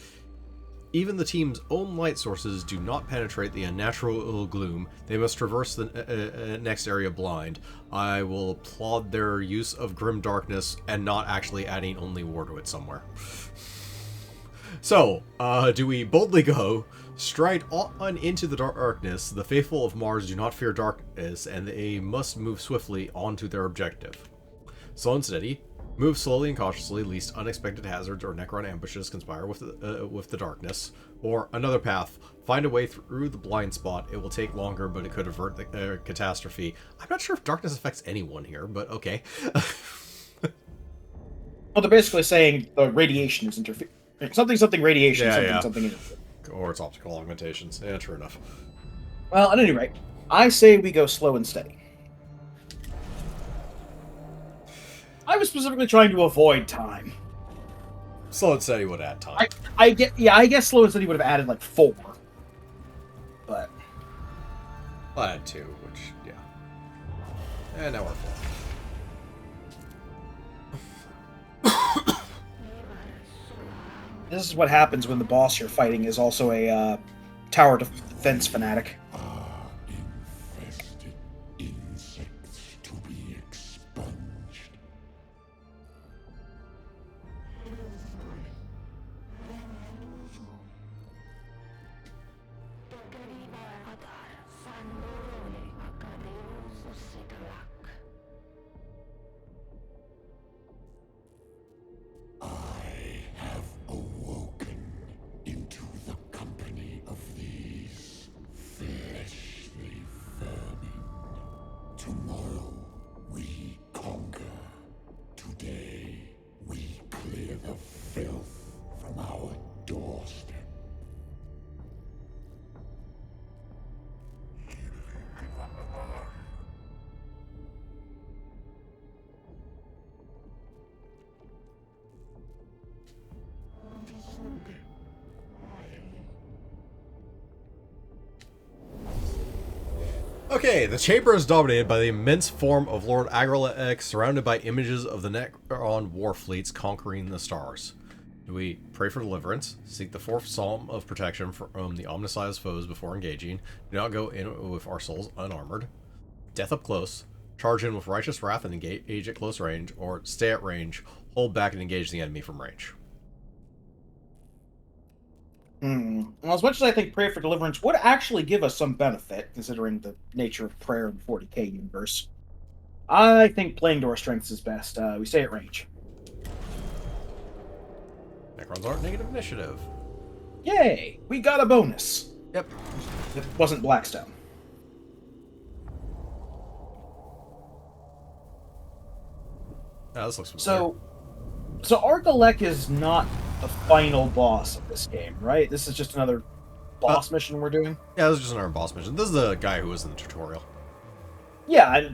Even the team's own light sources do not penetrate the unnatural gloom. They must traverse the next area blind. I will applaud their use of grim darkness and not actually adding only war to it somewhere. So, do we boldly go, stride on into the darkness? The faithful of Mars do not fear darkness, and they must move swiftly on to their objective. Slow and steady, move slowly and cautiously, lest unexpected hazards or Necron ambushes conspire with the darkness. Or another path, find a way through the blind spot. It will take longer, but it could avert the catastrophe. I'm not sure if darkness affects anyone here, but okay. Well, they're basically saying the radiation is interfering. Something radiation, something. Or it's optical augmentations. Yeah, true enough. Well, at any rate, I say we go slow and steady. I was specifically trying to avoid time. Slow and steady would add time. I guess slow and steady would have added like 4. But I'll add 2, which, yeah. And now we're full. this is what happens when the boss you're fighting is also a tower defense fanatic. Infested insects to be expunged. I have awoken into the company of these fleshly vermin. Tomorrow we conquer. Today we clear the filth from our doorstep. Okay, the chamber is dominated by the immense form of Lord Agrelek, surrounded by images of the Necron war fleets conquering the stars. Do we pray for deliverance? Seek the fourth psalm of protection from the omniscience foes before engaging. Do not go in with our souls unarmored. Death up close. Charge in with righteous wrath and engage at close range, or stay at range, hold back and engage the enemy from range. Well, as much as I think prayer for deliverance would actually give us some benefit, considering the nature of prayer in the 40k universe, I think playing to our strengths is best. We stay at range. Necrons aren't negative initiative. Yay! We got a bonus. Yep. It wasn't Blackstone. Ah, this looks familiar. So Argalek is not the final boss of this game, right? This is just another boss mission we're doing? Yeah, this is just another boss mission. This is the guy who was in the tutorial. Yeah,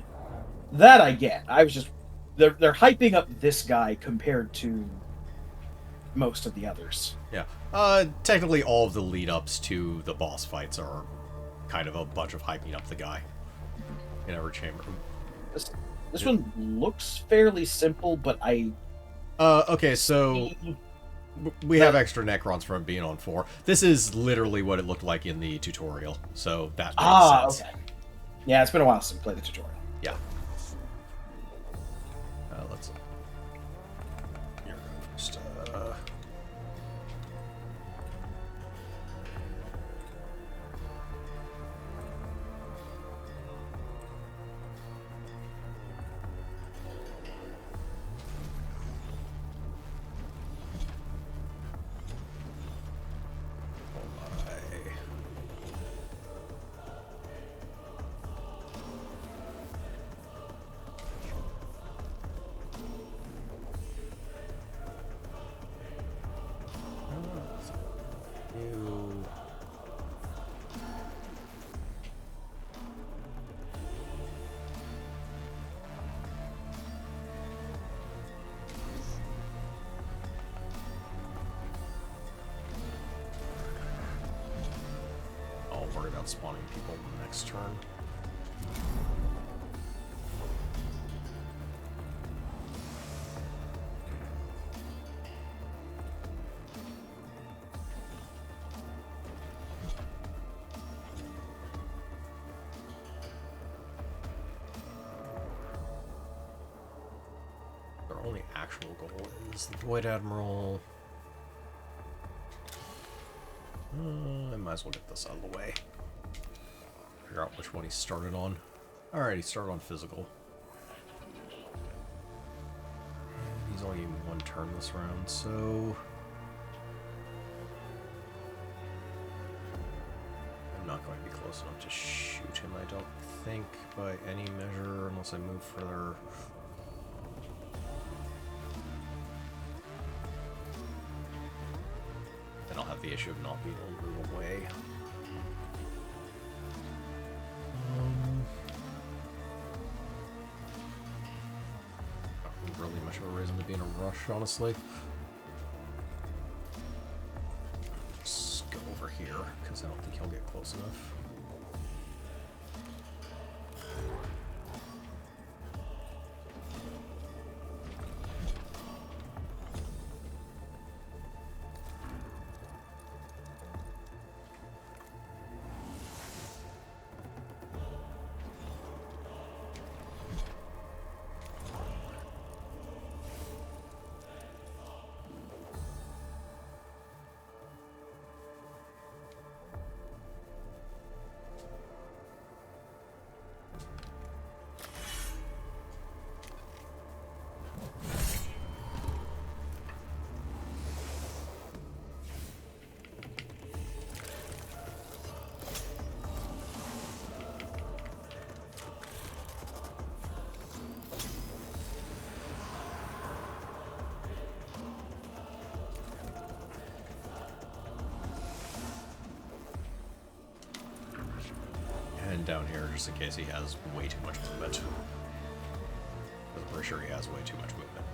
that I get. I was just... They're hyping up this guy compared to most of the others. Yeah. Technically all of the lead-ups to the boss fights are kind of a bunch of hyping up the guy in every chamber. This one looks fairly simple, but okay, so we have extra Necrons from being on 4. This is literally what it looked like in the tutorial, so that makes sense. Okay. Yeah, it's been a while since we played the tutorial. Yeah. Let's... Here, first, worry about spawning people next turn. Their only actual goal is the Void Admiral. I might as well get this out of the way. Figure out which one he started on. Alright, he started on physical. He's only getting one turn this round, so... I'm not going to be close enough to shoot him, I don't think, by any measure, unless I move further. Then I'll have the issue of not being able to move away. Not really much of a reason to be in a rush, honestly. Just go over here, because I don't think he'll get close enough. And down here, just in case he has way too much movement. I'm pretty sure he has way too much movement.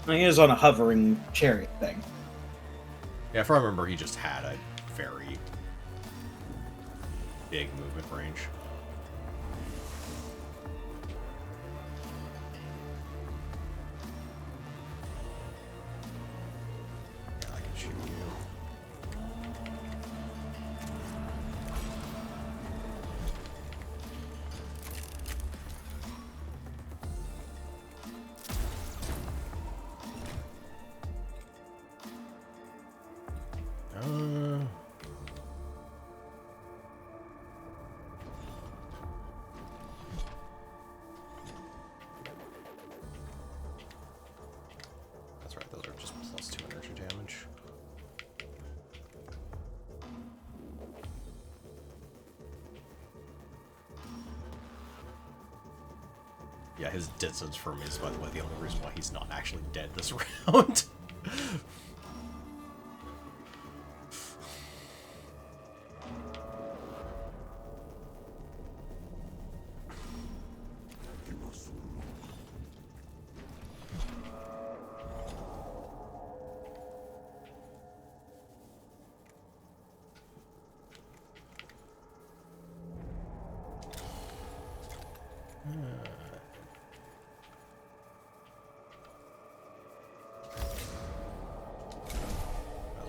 He is on a hovering chariot thing. Yeah, if I remember, he just had a very big movement range. Yeah, I can shoot you. That's right, those are just +2 energy damage. Yeah, his distance from me is, by the way, the only reason why he's not actually dead this round.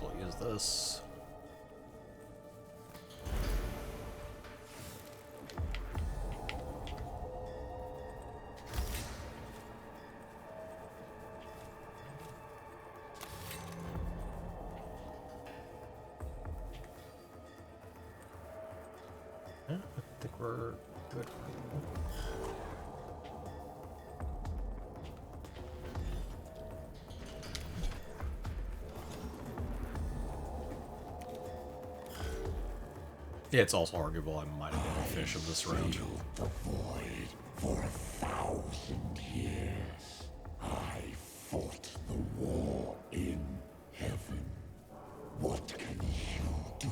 I'll use this. Yeah, I think we're good. Yeah, it's also arguable I might have been a fish of this round. The void for 1,000 years. I fought the war in heaven. What can you do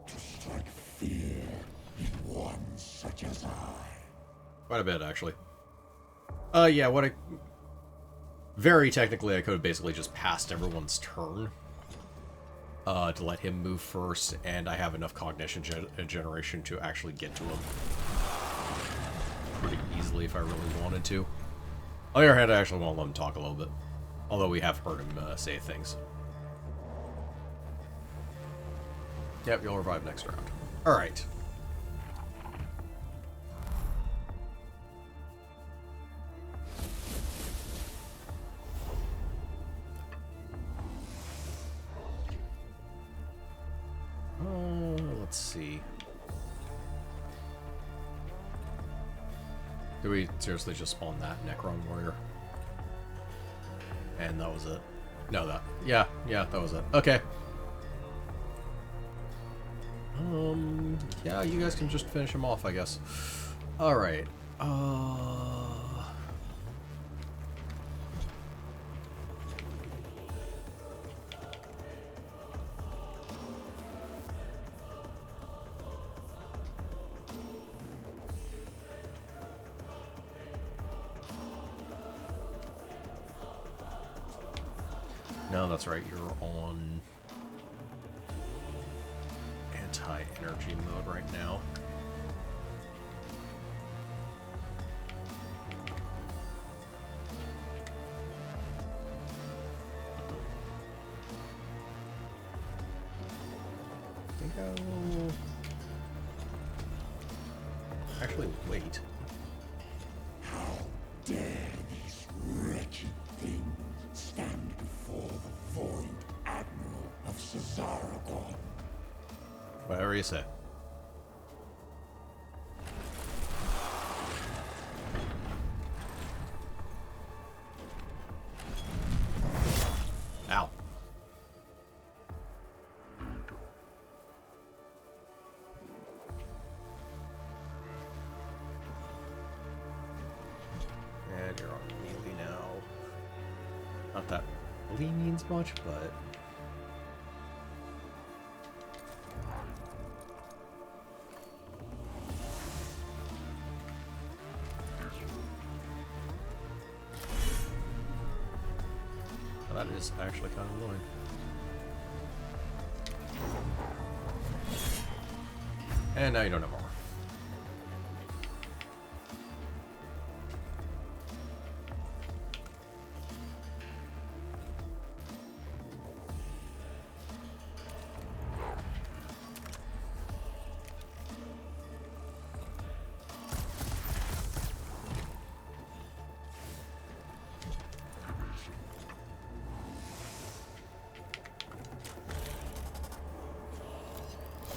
to strike fear in one such as I? Quite a bit, actually. Yeah, what I... Very technically, I could have basically just passed everyone's turn. to let him move first, and I have enough cognition generation to actually get to him pretty easily if I really wanted to. On the other hand, I actually want to let him talk a little bit, although we have heard him say things. Yep, you'll revive next round. Alright. Let's see. Did we seriously just spawn that Necron Warrior? And that was it. No, that... Yeah, that was it. Okay. Yeah, you guys can just finish him off, I guess. Alright. No, that's right, you're on anti-energy mode right now. I think I will actually wait. How dare these wretched things stand before the Void Admiral of Cesaragon? Whatever you say. Ow. And you're on melee now. Not that really means much, but... that is actually kind of annoying. And now you don't have more.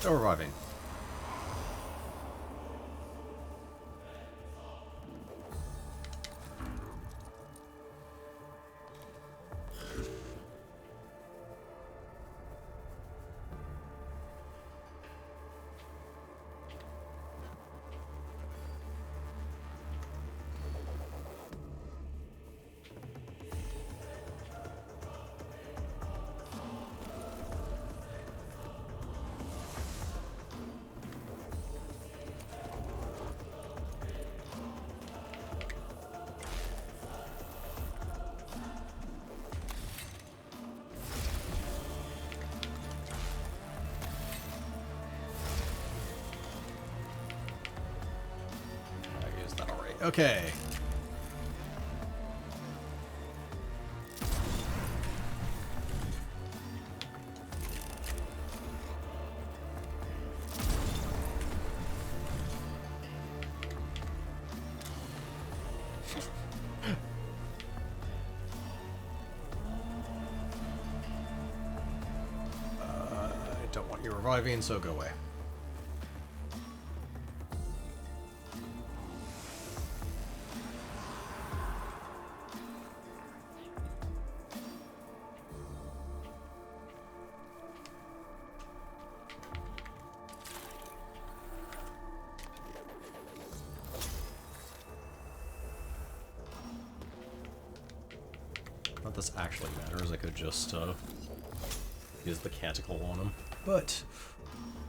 Still reviving. Okay. I don't want you reviving, so go away. Not this actually matters, I could just use the canticle on him. But,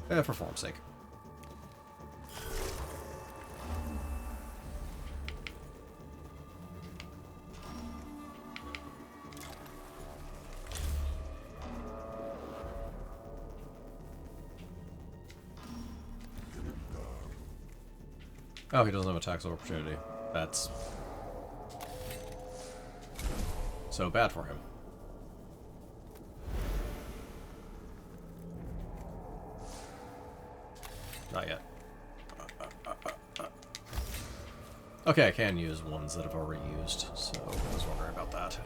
for form's sake. Oh, he doesn't have attacks of opportunity. That's so bad for him. Not yet. Okay, I can use ones that I've already used, so I was wondering about that.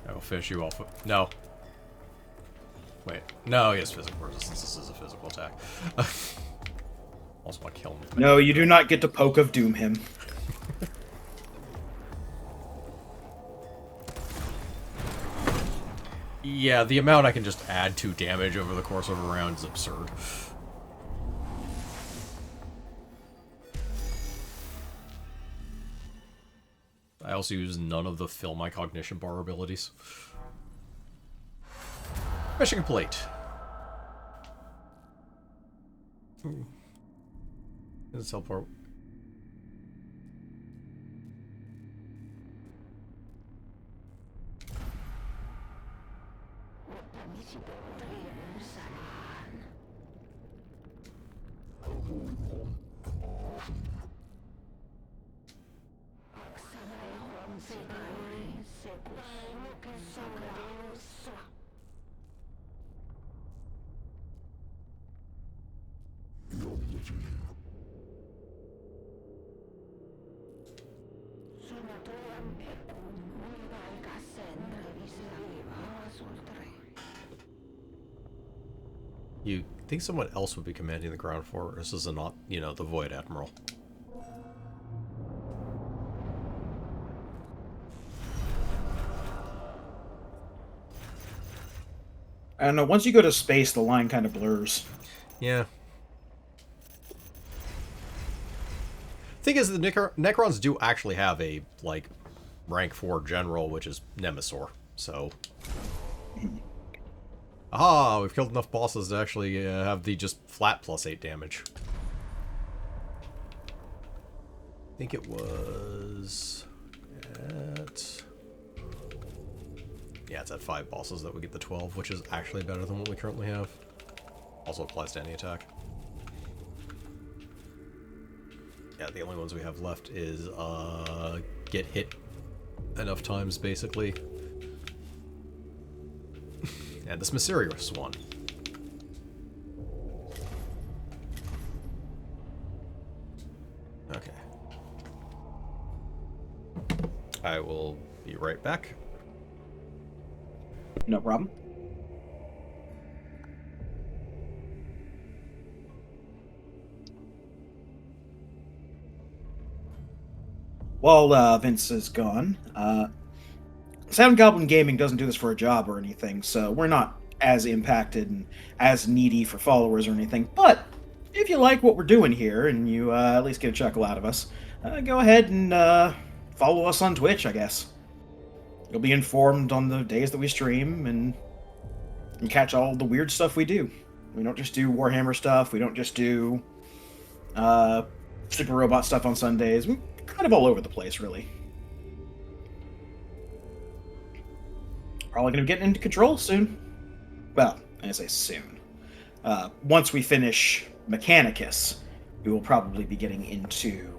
I will finish you off with... No. Wait. No, he has physical resistance. This is a physical attack. Also want to kill him. No, you do not get to Poke of Doom him. Yeah, the amount I can just add to damage over the course of a round is absurd. I also use none of the fill my cognition bar abilities. Mission complete. Let's teleport. You think someone else would be commanding the ground forces and not, you know, the Void Admiral? I don't know, once you go to space, the line kind of blurs. Yeah. Thing is, the Necrons do actually have a, like, rank 4 general, which is Nemesis, so... Aha! We've killed enough bosses to actually have the just flat +8 damage. I think it was... at... Yeah, it's at 5 bosses that we get the 12, which is actually better than what we currently have. Also applies to any attack. Yeah, the only ones we have left is, get hit enough times, basically. And this mysterious one. Okay. I will be right back. No problem. While Vince is gone, Sound Goblin Gaming doesn't do this for a job or anything, so we're not as impacted and as needy for followers or anything. But if you like what we're doing here and you at least get a chuckle out of us, go ahead and follow us on Twitch, I guess. You'll be informed on the days that we stream and catch all the weird stuff we do. We don't just do Warhammer stuff. We don't just do Super Robot stuff on Sundays. We're kind of all over the place, really. Probably going to be getting into Control soon. Well, I say soon. Once we finish Mechanicus, we will probably be getting into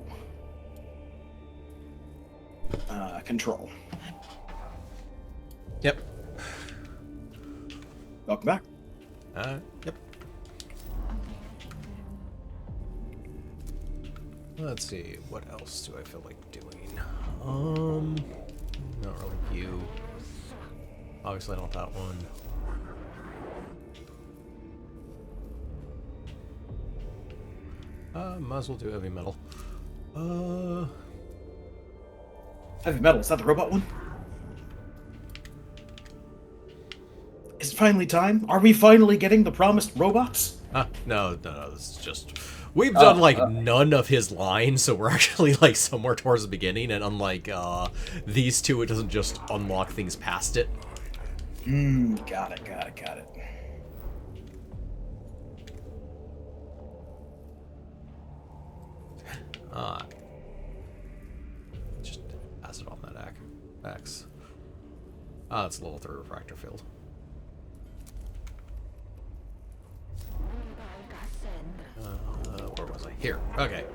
Control. Yep. Welcome back. Yep. Let's see, what else do I feel like doing? Not really you. Obviously not that one. Might as well do heavy metal. Heavy metal, is that the robot one? Is it finally time? Are we finally getting the promised robots? No, this is just... We've done, like, none of his lines, so we're actually, like, somewhere towards the beginning, and unlike, these two, it doesn't just unlock things past it. Got it. Just pass it on that axe. Ah, it's level 3 refractor field. Where was I? Here. Okay.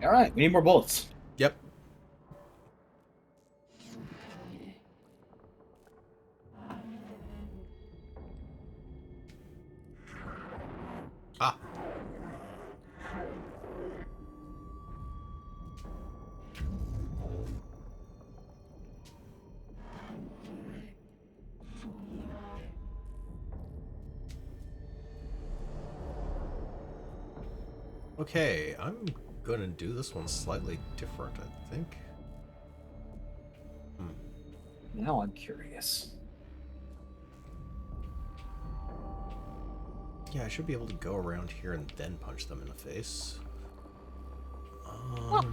All right, we need more bullets. Yep. Ah. Okay, I'm gonna do this one slightly different, I think. Now I'm curious. Yeah, I should be able to go around here and then punch them in the face. Huh.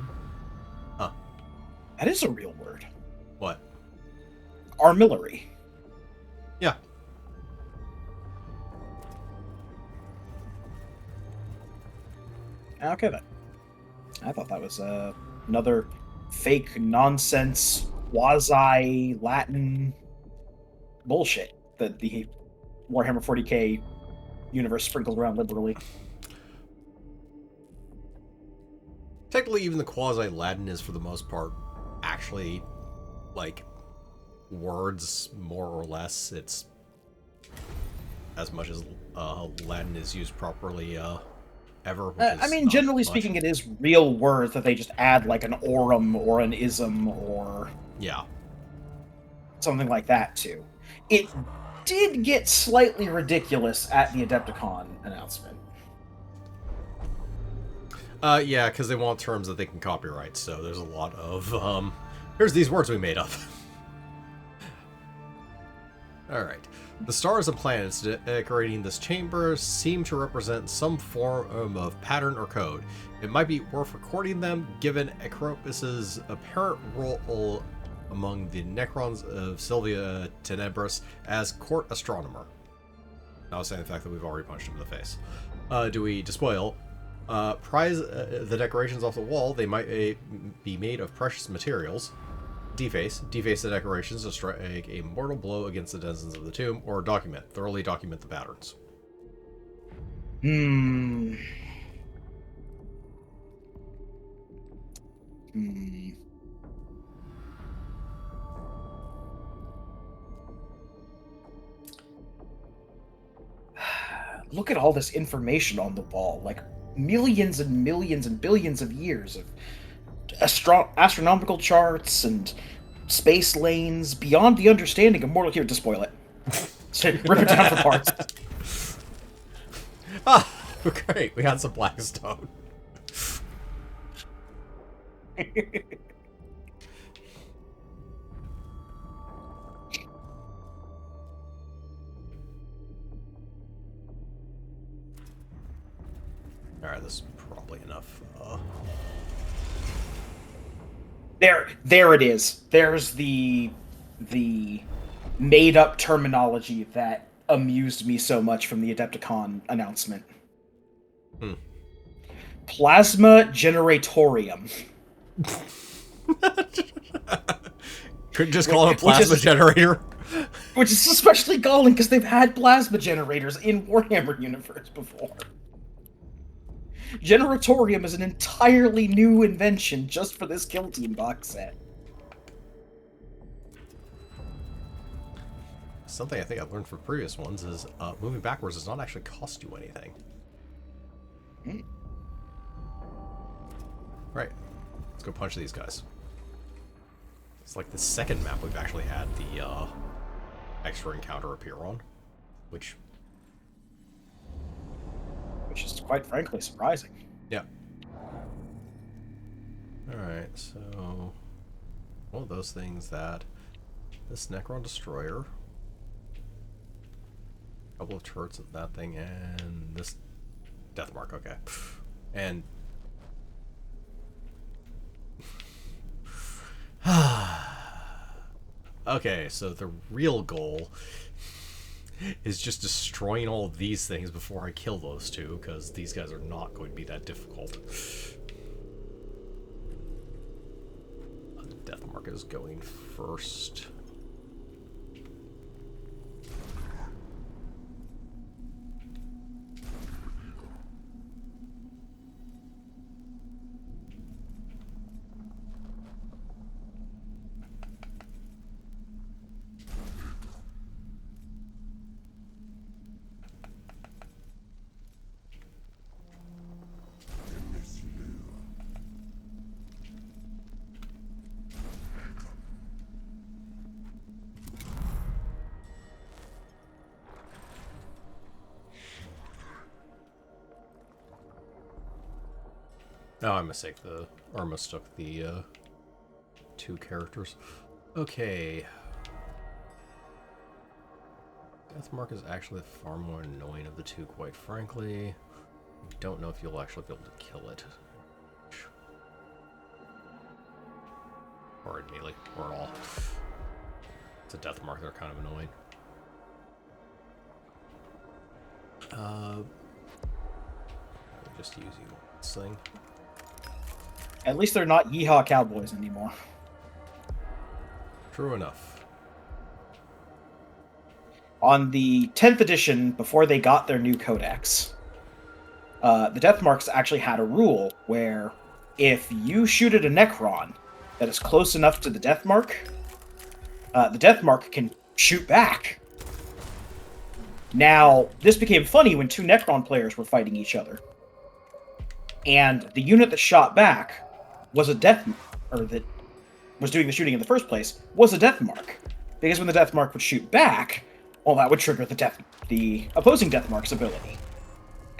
That is a real word. What? Armillary. Yeah. Okay then. I thought that was another fake nonsense quasi Latin bullshit that the Warhammer 40k universe sprinkled around liberally. Technically, even the quasi-Latin is, for the most part, actually, like, words, more or less. It's as much as Latin is used properly ever. Which I is mean, not generally much. speaking, it is real words that they just add like an aurum or an ism or Yeah. something like that to. It did get slightly ridiculous at the Adepticon announcement. Yeah, because they want terms that they can copyright, so there's a lot of, here's these words we made up. Alright. The stars and planets decorating this chamber seem to represent some form of pattern or code. It might be worth recording them, given Acropus's apparent role among the Necrons of Sylvia Tenebris as court astronomer. Notwithstanding the fact that we've already punched him in the face. Do we despoil? Prize the decorations off the wall. They might be made of precious materials. Deface the decorations to strike a mortal blow against the denizens of the tomb, or thoroughly document the patterns. Look at all this information on the wall, like millions and millions and billions of years of astronomical charts and space lanes beyond the understanding of mortal. Here, to spoil it. So, rip it down for parts. Ah, great. We had some blackstone. Alright, this is probably enough. There it is. There's the made-up terminology that amused me so much from the Adepticon announcement. Plasma generatorium. Couldn't just call it a plasma generator. Which is especially galling because they've had plasma generators in Warhammer universe before. Generatorium is an entirely new invention just for this Kill Team box set. Something I think I've learned from previous ones is moving backwards does not actually cost you anything. Right. Let's go punch these guys. It's like the second map we've actually had the extra encounter appear on, which is quite frankly surprising. Yeah. Alright, so one of those things that this Necron Destroyer, a couple of turrets of that thing, and this Death Mark, okay. And okay, so the real goal is just destroying all of these things before I kill those two, because these guys are not going to be that difficult. The Death Mark is going first. Oh, I mistook the two characters. Okay. Deathmark is actually far more annoying of the two, quite frankly. I don't know if you'll actually be able to kill it. Or in melee, or at all. It's a Deathmark, they're kind of annoying. Just use you this thing. At least they're not Yeehaw Cowboys anymore. True enough. On the 10th edition, before they got their new codex, the Deathmarks actually had a rule where if you shoot at a Necron that is close enough to the Deathmark, the Deathmark can shoot back. Now, this became funny when two Necron players were fighting each other. And the unit that shot back was a that was doing the shooting in the first place, was a Deathmark. Because when the Deathmark would shoot back, well, that would trigger the opposing Deathmark's ability.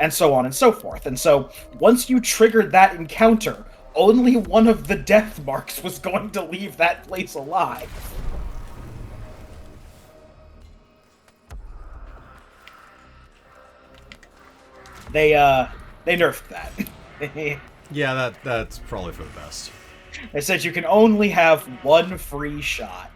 And so on and so forth. And so, once you triggered that encounter, only one of the Deathmarks was going to leave that place alive. They nerfed that. Yeah, that's probably for the best. They said you can only have one free shot.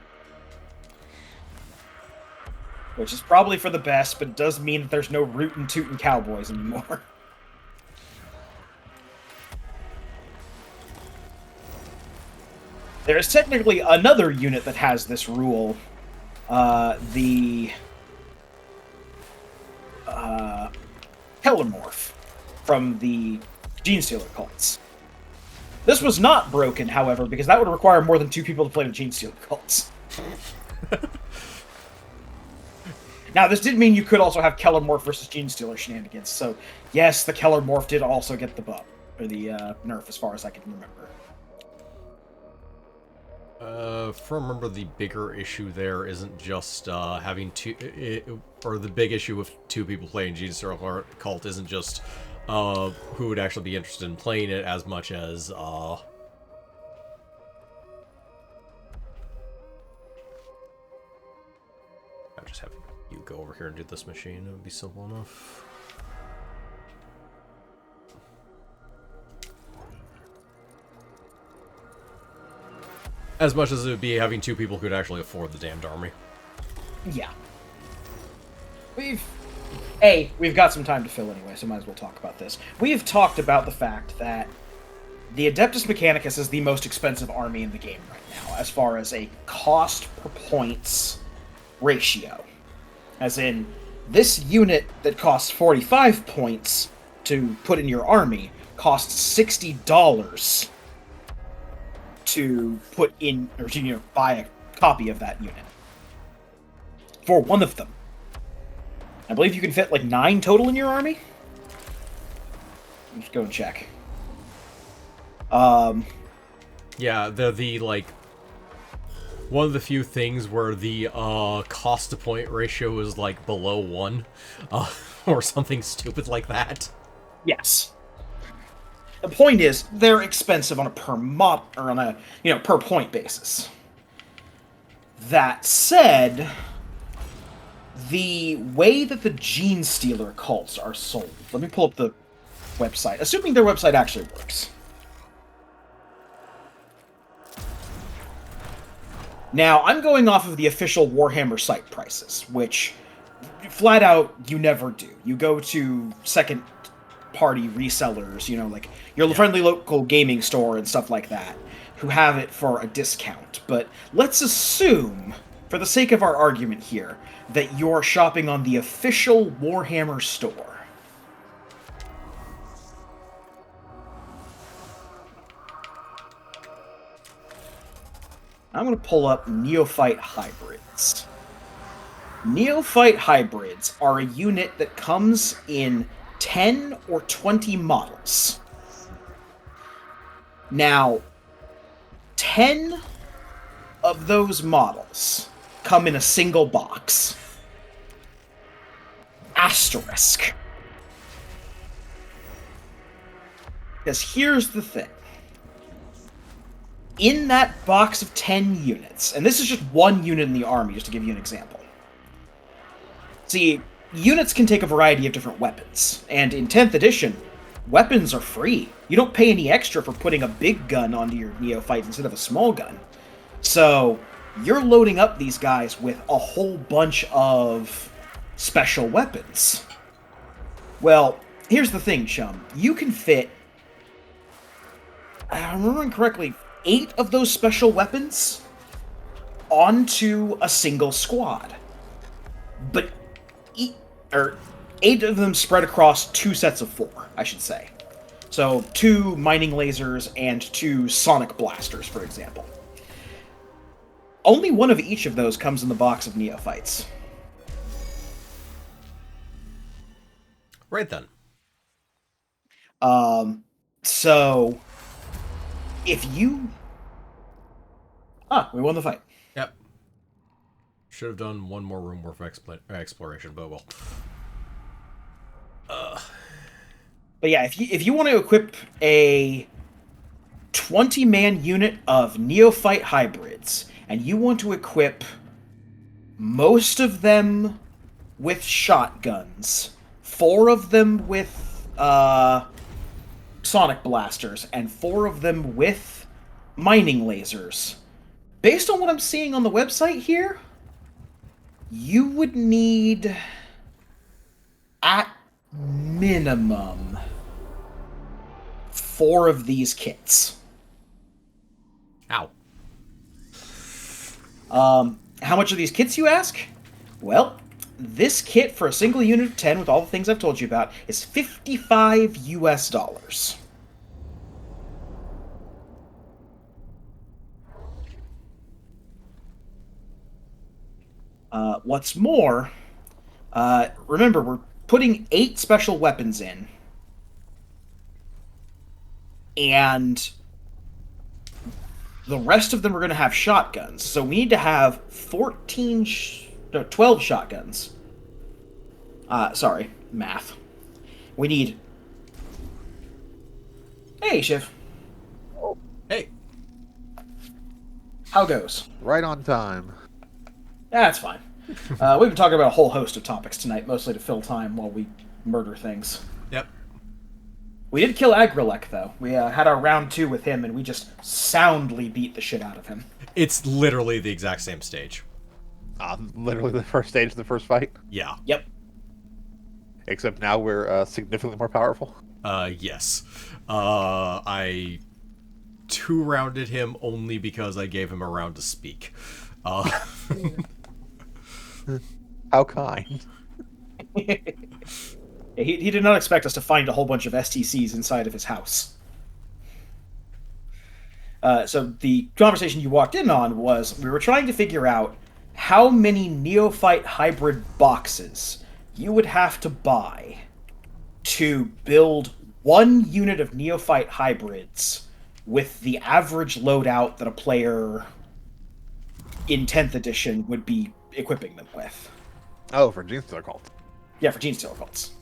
Which is probably for the best, but does mean that there's no rootin' tootin' cowboys anymore. There is technically another unit that has this rule. The Telomorph from the Genestealer cults. This was not broken, however, because that would require more than two people to play with Genestealer cults. Now, this did mean you could also have Kellermorph versus Genestealer shenanigans, so yes, the Kellermorph did also get the buff, or the nerf, as far as I can remember. If I remember, the bigger issue there isn't just having two, or the big issue with two people playing Genestealer cult isn't just who would actually be interested in playing it as much as I'll just have you go over here and do this machine. It would be simple enough. As much as it would be having two people who could actually afford the damned army. Yeah. We've got some time to fill anyway, so might as well talk about this. We've talked about the fact that the Adeptus Mechanicus is the most expensive army in the game right now, as far as a cost per points ratio. As in, this unit that costs 45 points to put in your army costs $60 to put in, or to buy a copy of that unit. For one of them. I believe you can fit like 9 total in your army. Let's go and check. Yeah, the like one of the few things where the cost to point ratio is like below 1, or something stupid like that. Yes. The point is, they're expensive on a per mod or on a per point basis. That said, the way that the Gene Stealer cults are sold. Let me pull up the website, assuming their website actually works. Now, I'm going off of the official Warhammer site prices, which, flat out, you never do. You go to second-party resellers, like your friendly local gaming store and stuff like that, who have it for a discount. But let's assume, for the sake of our argument here, that you're shopping on the official Warhammer store. I'm going to pull up Neophyte Hybrids. Neophyte Hybrids are a unit that comes in 10 or 20 models. Now, 10 of those models come in a single box. Asterisk. Because here's the thing. In that box of 10 units, and this is just one unit in the army, just to give you an example. See, units can take a variety of different weapons, and in 10th edition, weapons are free. You don't pay any extra for putting a big gun onto your Neophyte instead of a small gun. So, you're loading up these guys with a whole bunch of special weapons. Well, here's the thing, chum. You can fit, if I'm remembering correctly, 8 of those special weapons onto a single squad. But 8 of them spread across 2 sets of 4, I should say. So 2 mining lasers and 2 sonic blasters, for example. Only one of each of those comes in the box of Neophytes. Right then. So if you... we won the fight. Yep. Should have done one more room worth of exploration, but well. But yeah, if you want to equip a 20-man unit of Neophyte Hybrids, and you want to equip most of them with shotguns, 4 of them with sonic blasters, and 4 of them with mining lasers, based on what I'm seeing on the website here, you would need, at minimum, 4 of these kits. Ow. How much are these kits, you ask? Well, this kit for a single unit of 10 with all the things I've told you about is $55 US. What's more, remember, we're putting 8 special weapons in, and the rest of them are going to have shotguns. So we need to have 12 shotguns. Sorry, math. We need... Hey, Shiv. Hey. How goes? Right on time. That's fine. We've been talking about a whole host of topics tonight, mostly to fill time while we murder things. Yep. We did kill Agrilek, though. We had our round 2 with him, and we just soundly beat the shit out of him. It's literally the exact same stage. Literally the first stage of the first fight. Yeah. Yep. Except now we're significantly more powerful. Yes. I 2-rounded him only because I gave him a round to speak. How kind. He did not expect us to find a whole bunch of STCs inside of his house. So the conversation you walked in on was we were trying to figure out how many neophyte hybrid boxes you would have to buy to build one unit of neophyte hybrids with the average loadout that a player in 10th edition would be equipping them with. Oh, for Genestealer Cult. Yeah, for Genestealer cults.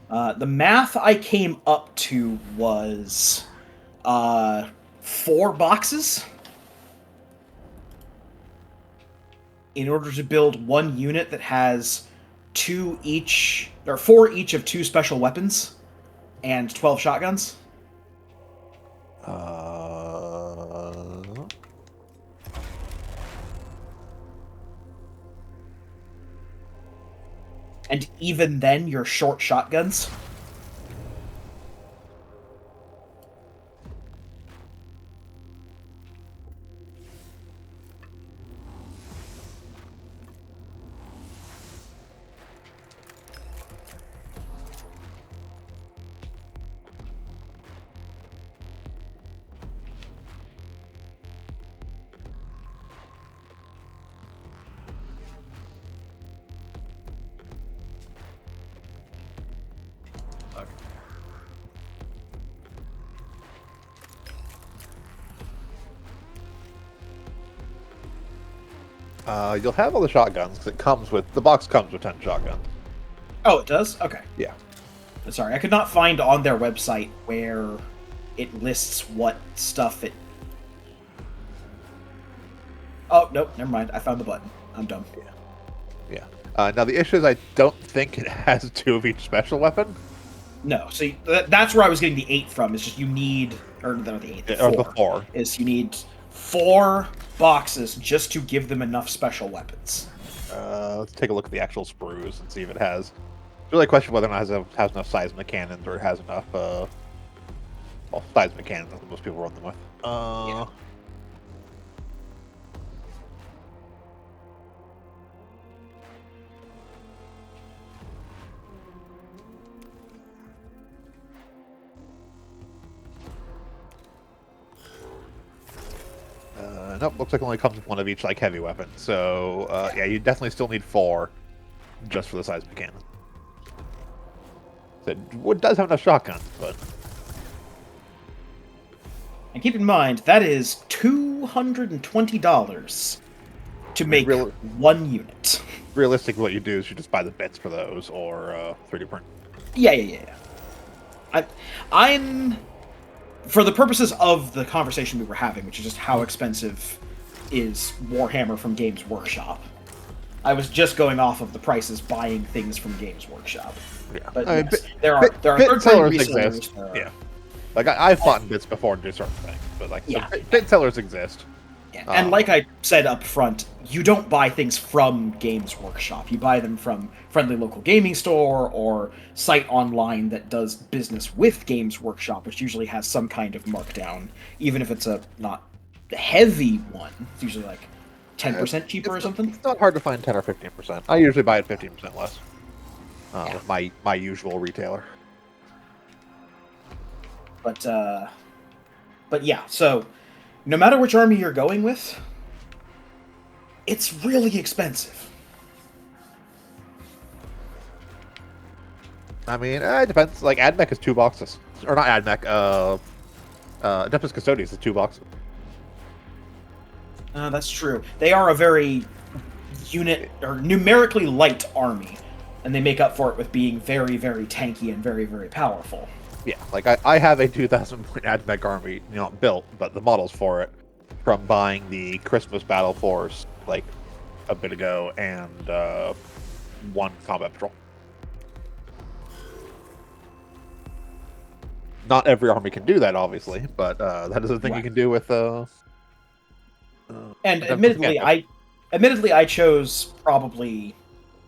The math I came up to was 4 boxes in order to build one unit that has 4 each of 2 special weapons and 12 shotguns. And even then, you're short shotguns. You'll have all the shotguns because the box comes with 10 shotguns. Oh, it does? Okay. Yeah. Sorry, I could not find on their website where it lists what stuff it... Oh, nope, never mind. I found the button. I'm dumb. Yeah. Now the issue is I don't think it has 2 of each special weapon. No, so that's where I was getting the 8 from. It's just you need... Or not the 8, the 4. Or the 4. Is you need 4 boxes just to give them enough special weapons. Let's take a look at the actual sprues and see if it has... It's really a question whether or not it has enough seismic cannons or it has enough, well, seismic cannons that most people run them with. Yeah. Nope, looks like it only comes with 1 of each, like, heavy weapon. So, yeah, you definitely still need 4 just for the seismic cannon. So it does have enough shotguns, but... And keep in mind, that is $220 to make one unit. Realistically, what you do is you just buy the bits for those, or 3D print. Yeah. I'm... For the purposes of the conversation we were having, which is just how expensive is Warhammer from Games Workshop, I was just going off of the prices buying things from Games Workshop. Yeah, But I mean, yes, there are bit sellers third-party resellers. exist. Yeah, like I've bought in bits before and do certain things, but like Yeah. so bit sellers exist. Yeah. And like I said up front, you don't buy things from Games Workshop. You buy them from friendly local gaming store or site online that does business with Games Workshop, which usually has some kind of markdown, even if it's a not heavy one. It's usually like 10% cheaper or something. It's not hard to find 10 or 15%. I usually buy it 15% less with my usual retailer. But yeah, so no matter which army you're going with, it's really expensive. I mean, it depends. Like AdMech is 2 boxes, or not AdMech. Adeptus Custodius is 2 boxes. That's true. They are a very unit or numerically light army, and they make up for it with being very, very tanky and very, very powerful. Yeah, like I have a 2,000 point AdMech army, not built, but the models for it from buying the Christmas Battle Force like a bit ago and 1 combat patrol. Not every army can do that, obviously, but that is a thing you can do with. And admittedly, I chose probably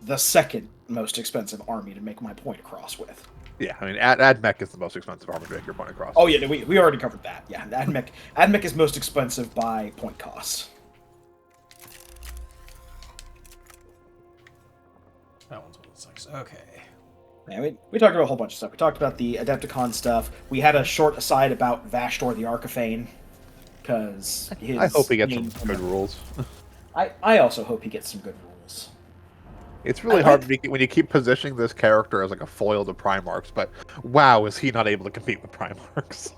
the second most expensive army to make my point across with. Yeah, I mean, AdMech is the most expensive army to make your point across. Oh yeah, we already covered that. Yeah, AdMech is most expensive by point cost. That one's 1/6. Okay. Yeah, we talked about a whole bunch of stuff. We talked about the Adepticon stuff. We had a short aside about Vashtor the Archifane, because I hope he gets some good rules. I also hope he gets some good rules. It's really hard when you keep positioning this character as like a foil to Primarchs, but wow, is he not able to compete with Primarchs?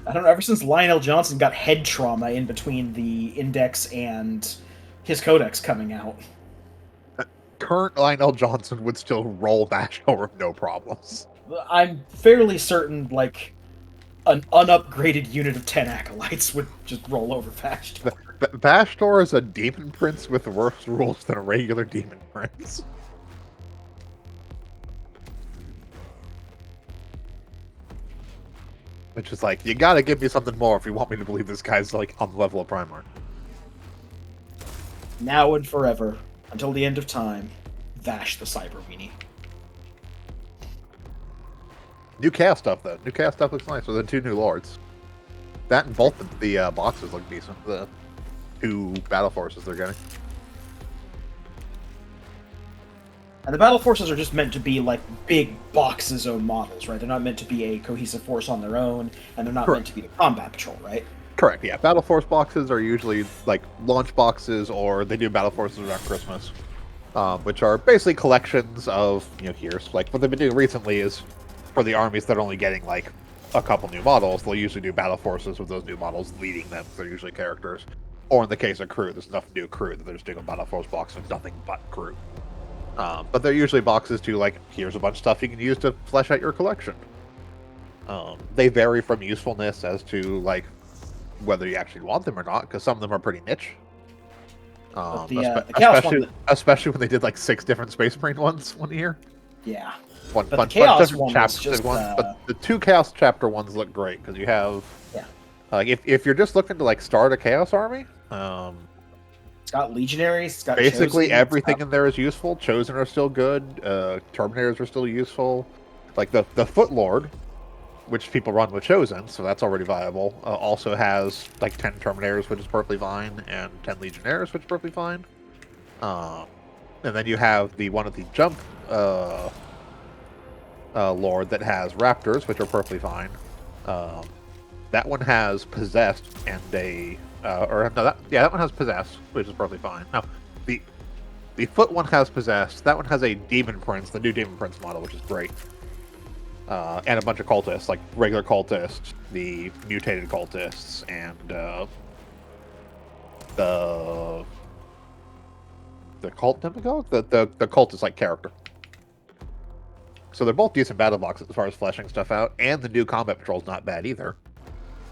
I don't know, ever since Lionel Johnson got head trauma in between the Index and his Codex coming out. Current Lionel Johnson would still roll Vashtor with no problems. I'm fairly certain, like, an unupgraded unit of 10 Acolytes would just roll over Vashtor. Vashtor is a Demon Prince with worse rules than a regular Demon Prince. Which is like, you gotta give me something more if you want me to believe this guy's like on the level of Primarch. Now and forever, until the end of time, Vash the Cyber Weenie. New chaos stuff though. New chaos stuff looks nice with the 2 new lords. That and both the boxes look decent. The 2 battle forces they're getting. And the battle forces are just meant to be like big boxes of models, right? They're not meant to be a cohesive force on their own, and they're not meant to be the combat patrol, right? Correct, yeah. Battle Force boxes are usually like launch boxes, or they do Battle Forces around Christmas, which are basically collections of, here's like what they've been doing recently is for the armies that are only getting like a couple new models, they'll usually do Battle Forces with those new models leading them. They're usually characters. Or in the case of crew, there's nothing to do with crew, that they're just doing a Battle Force box with nothing but crew. But they're usually boxes to, like, here's a bunch of stuff you can use to flesh out your collection. They vary from usefulness as to, like, whether you actually want them or not, because some of them are pretty niche. The Chaos one... Especially when they did, like, 6 different Space Marine ones one year. Yeah. But the Chaos one chapters, just... But the 2 Chaos chapter ones look great, because you have... Yeah. If you're just looking to, like, start a Chaos army... It's got Legionaries, it's got basically Chosen, everything in there is useful. Chosen are still good. Terminators are still useful. Like the Foot Lord, which people run with Chosen, so that's already viable. Also has like 10 Terminators, which is perfectly fine, and 10 Legionnaires, which is perfectly fine. And then you have the one of the Jump Lord that has Raptors, which are perfectly fine. That one has Possessed and a... that one has Possessed, which is perfectly fine. Now, the Foot one has Possessed. That one has a Demon Prince, the new Demon Prince model, which is great. And a bunch of cultists, like regular cultists, the mutated cultists, and the cult demagogue, the cultist like character. So they're both decent battle boxes as far as fleshing stuff out, and the new combat patrol is not bad either.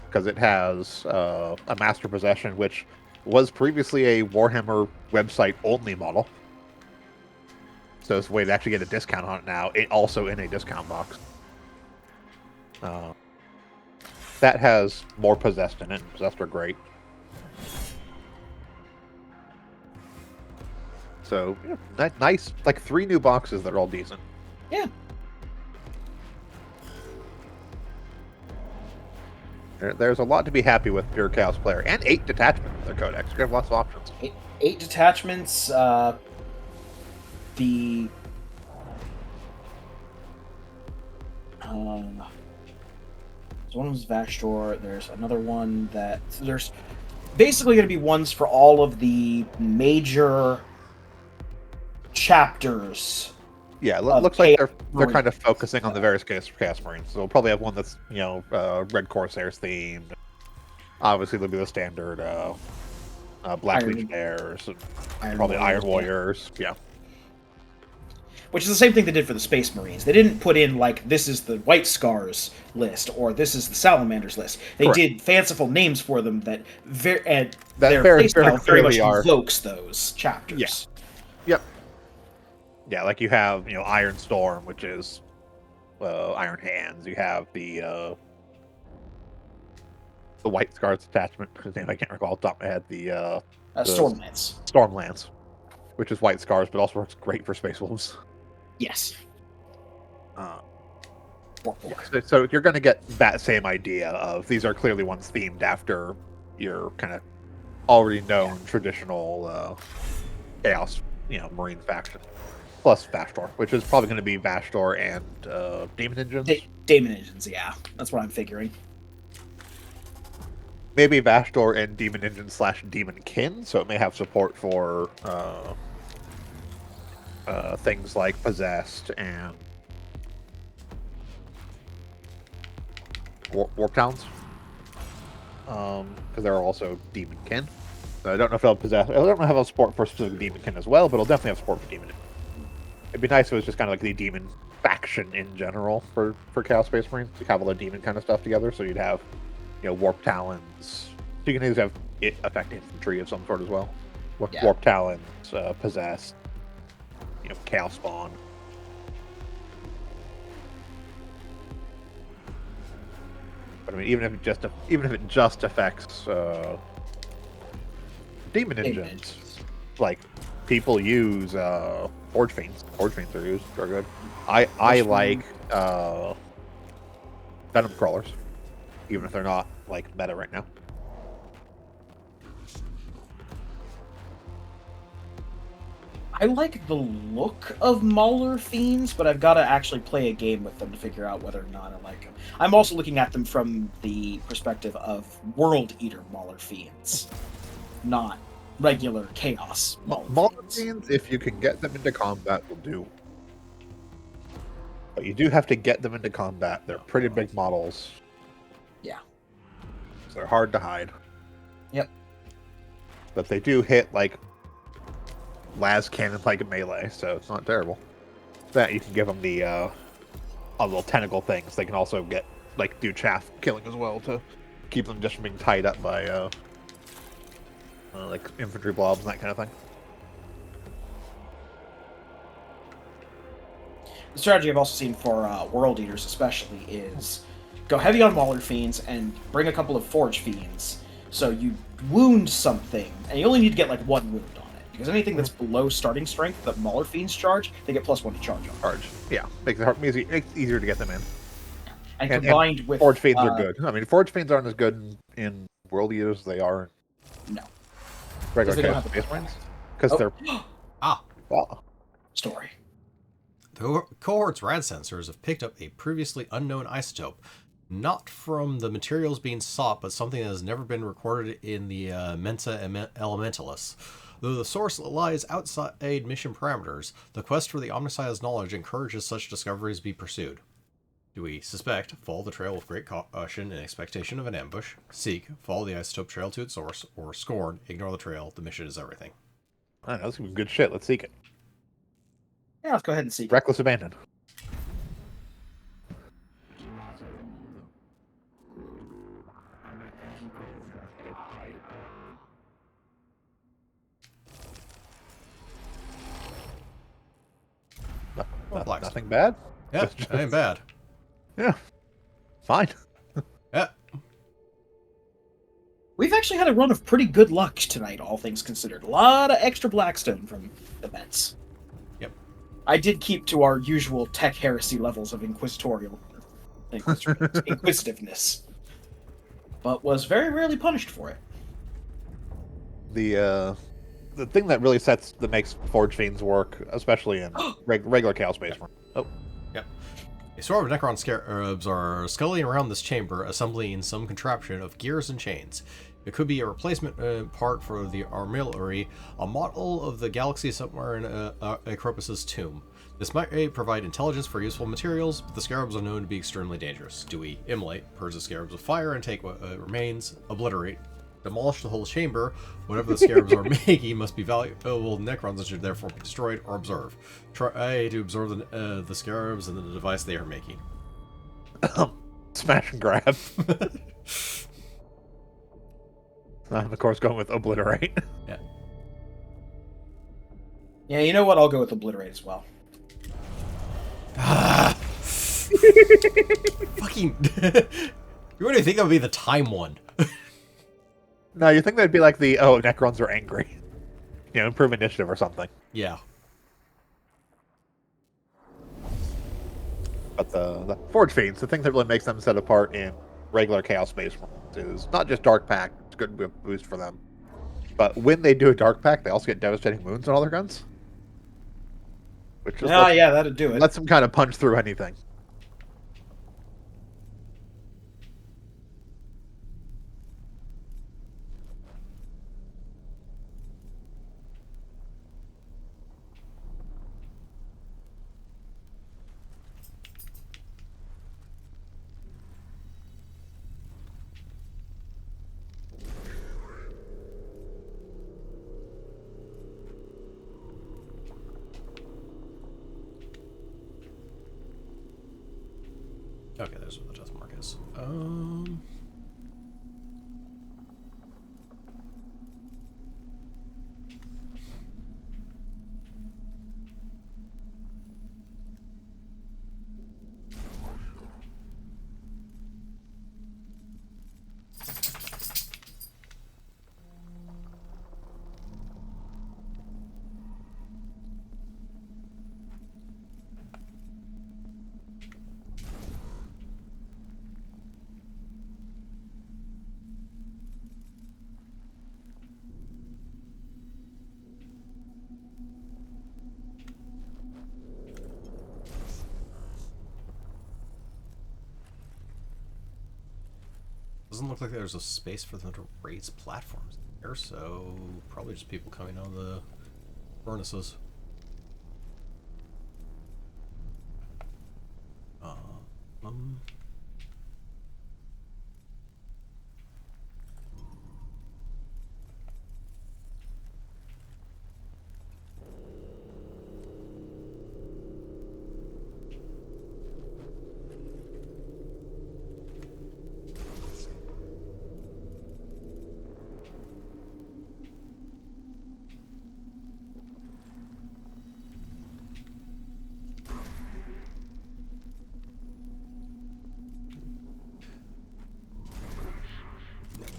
Because it has a Master Possession, which was previously a Warhammer website-only model. So it's a way to actually get a discount on it now, also in a discount box. That has more Possessed in it. Possessed are great. So, nice, like 3 new boxes that are all decent. Yeah. There's a lot to be happy with Pure Chaos player, and 8 detachments with their codex. You have lots of options. 8 detachments. So one was Vashtor. There's another one that there's basically going to be ones for all of the major chapters. Yeah, it looks like they're kind of focusing on the various Chaos Marines. So we'll probably have one that's, Red Corsairs themed. Obviously, there'll be the standard Black Legionnaires, probably Iron Warriors. Yeah. Which is the same thing they did for the Space Marines. They didn't put in, like, this is the White Scars list, or this is the Salamanders list. They did fanciful names for them that their playstyle very much evokes those chapters. Yeah. Yep. Yeah, like you have, Iron Storm, which is Iron Hands. You have the White Scars attachment, whose name I can't recall off the top of my head. The Stormlance. Stormlance, which is White Scars, but also works great for Space Wolves. Yes. So you're going to get that same idea of these are clearly ones themed after your kind of already known traditional Chaos Marine faction. Plus Vashtor, which is probably going to be Vashtor and Demon Engines. Demon Engines, yeah. That's what I'm figuring. Maybe Vashtor and Demon Engines / Demon Kin, so it may have support for things like Possessed and Warp Towns. Because there are also Demon Kin. So I don't know if they'll possess. I don't know if they'll have support for specific Demon Kin as well, but it'll definitely have support for Demon. It'd be nice if it was just kind of like the Demon faction in general for Chaos Space Marines. You have all the Demon kind of stuff together, so you'd have, Warp Talons. So you can either have it affect infantry of some sort as well. Warp Talons, Possessed, Chaos Spawn. But I mean, even if it just affects Demon Engines, like people use Forge Fiends. Forge Fiends are good. I like Venom Crawlers, even if they're not like meta right now. I like the look of Mauler Fiends, but I've got to actually play a game with them to figure out whether or not I like them. I'm also looking at them from the perspective of World Eater Mauler Fiends, not regular Chaos Mauler Fiends, if you can get them into combat, will do. But you do have to get them into combat. They're pretty big models. Yeah. So they're hard to hide. Yep. But they do hit, like, las cannon like a melee, so it's not terrible. That you can give them the little tentacle things. They can also get, like, do chaff killing as well to keep them just from being tied up by like infantry blobs and that kind of thing. The strategy I've also seen for World Eaters especially is go heavy on Mauler Fiends and bring a couple of Forge Fiends. So you wound something, and you only need to get like one wound on it. Because anything that's below starting strength that Mauler Fiends charge, they get +1 to charge on. Charge. Yeah. Makes it easier to get them in. And combined with... Forge Fiends are good. I mean, Forge Fiends aren't as good in World Eaters as they are in regular Chaos Space Marines. Because they're... Well. Story. The cohort's rad sensors have picked up a previously unknown isotope, not from the materials being sought, but something that has never been recorded in the Mensa Elementalis. Though the source lies outside mission parameters, the quest for the Omnissiah's knowledge encourages such discoveries be pursued. Do we suspect? Follow the trail with great caution in expectation of an ambush. Seek. Follow the isotope trail to its source. Or scorn. Ignore the trail. The mission is everything. I don't know, that's some good shit. Let's seek it. Yeah, let's go ahead and seek it. Reckless abandon. Nothing bad? Yeah, that ain't bad. Yeah. Fine. Yeah. We've actually had a run of pretty good luck tonight, all things considered. A lot of extra Blackstone from events. Yep. I did keep to our usual tech heresy levels of inquisitiveness, but was very rarely punished for it. The thing that really makes Forge Fiends work, especially in regular Chaos Space Marines. Oh. Yep. A swarm of Necron scarabs are sculling around this chamber, assembling some contraption of gears and chains. It could be a replacement part for the armillary, a model of the galaxy somewhere in Acropus's tomb. This might provide intelligence for useful materials, but the scarabs are known to be extremely dangerous. Do we immolate, purge the scarabs with fire, and take what remains, obliterate, demolish the whole chamber? Whatever the scarabs are making must be valuable Necrons and should therefore be destroyed or observe. Try to absorb the scarabs and the device they are making. Smash and grab. I'm of course going with obliterate. Yeah. Yeah, you know what? I'll go with obliterate as well. Fucking. You wouldn't think that would be the time one. No, you think that'd be like the Necrons are angry. Improve initiative or something. Yeah. But the Forge Fiends, the thing that really makes them set apart in regular Chaos Space Marines is not just Dark Pact, it's a good boost for them. But when they do a Dark Pact, they also get devastating wounds on all their guns. which just Ah, yeah, that'd do it. lets him kind of punch through anything. Okay, there's where the death mark is. Doesn't look like there's a space for them to raise platforms there, so probably just people coming out of the furnaces.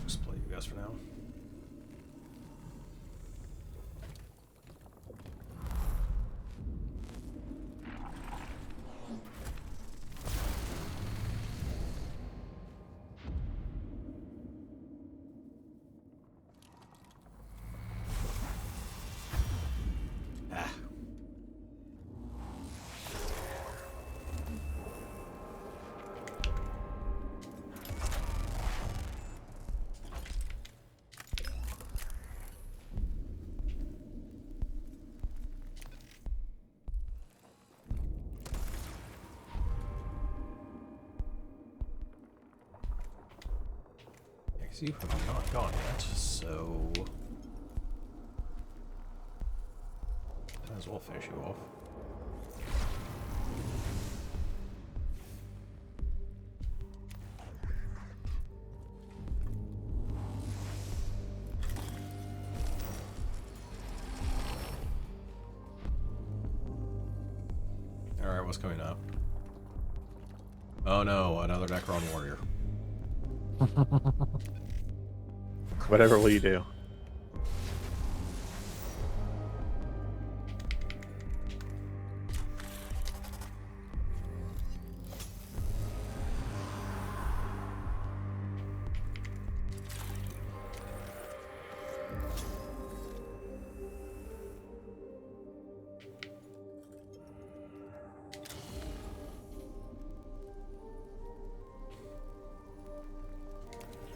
Just play you guys for now. You have not gone yet, so might as well finish you off. Alright, what's coming up? Oh no, another Necron warrior. Whatever will you do?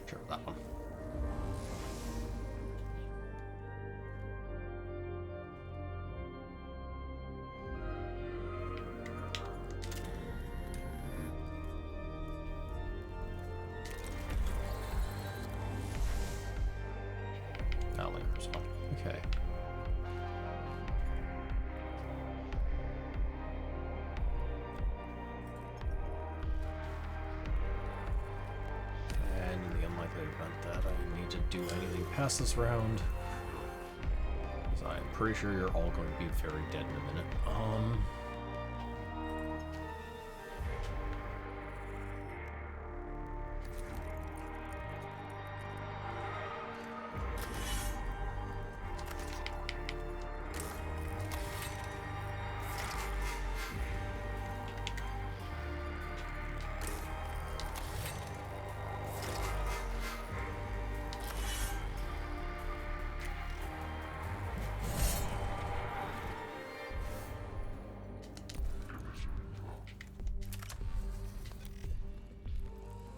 Sure, that one. Not like respond. Okay. And in the unlikely event that I need to do anything past this round, because I'm pretty sure you're all going to be very dead in a minute.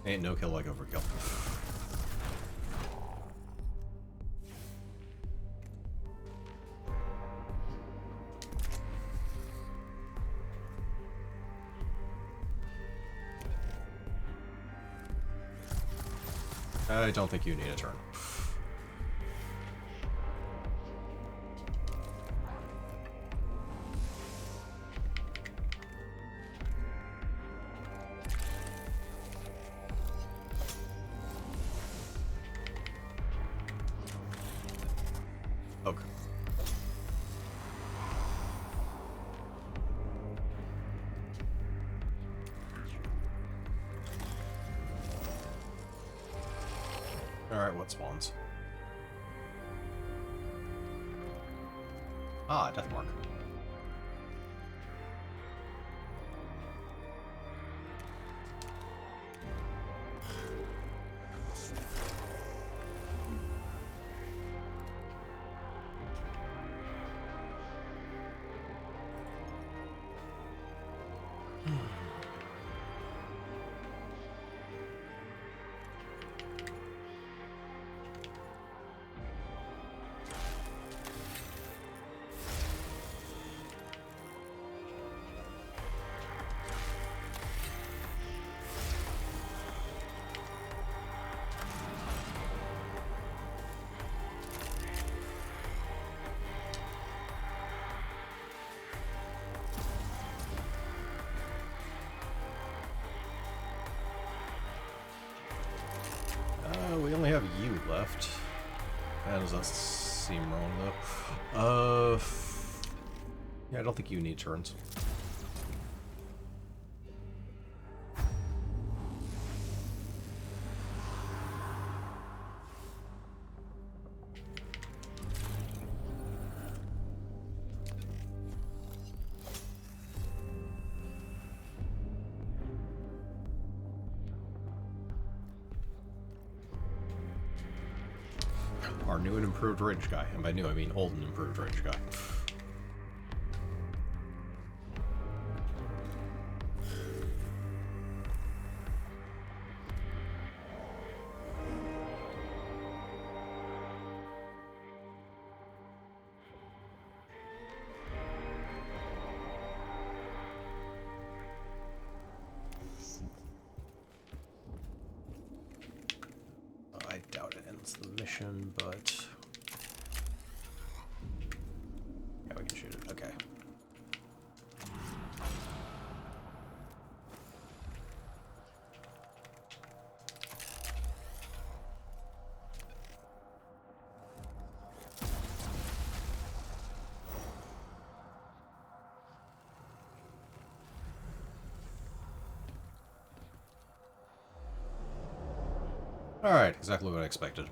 Ain't no kill like overkill. I don't think you need a turn. Okay. Alright, what spawns? Ah, death mark. We only have you left. Does that seem wrong, though? Yeah, I don't think you need turns. Our new and improved range guy. And by new, I mean old and improved range guy. I doubt it ends the mission, but... yeah, we can shoot it. Okay. Alright, exactly what I expected.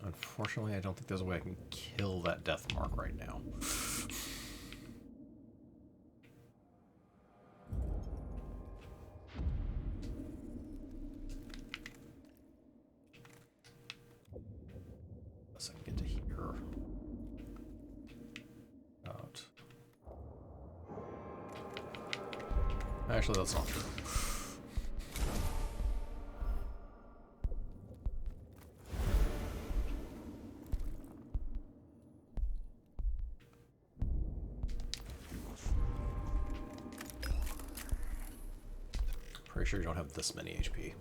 Unfortunately, I don't think there's a way I can kill that death mark right now. Unless I can get to here. Out. Actually, that's not true. Pretty sure you don't have this many HP.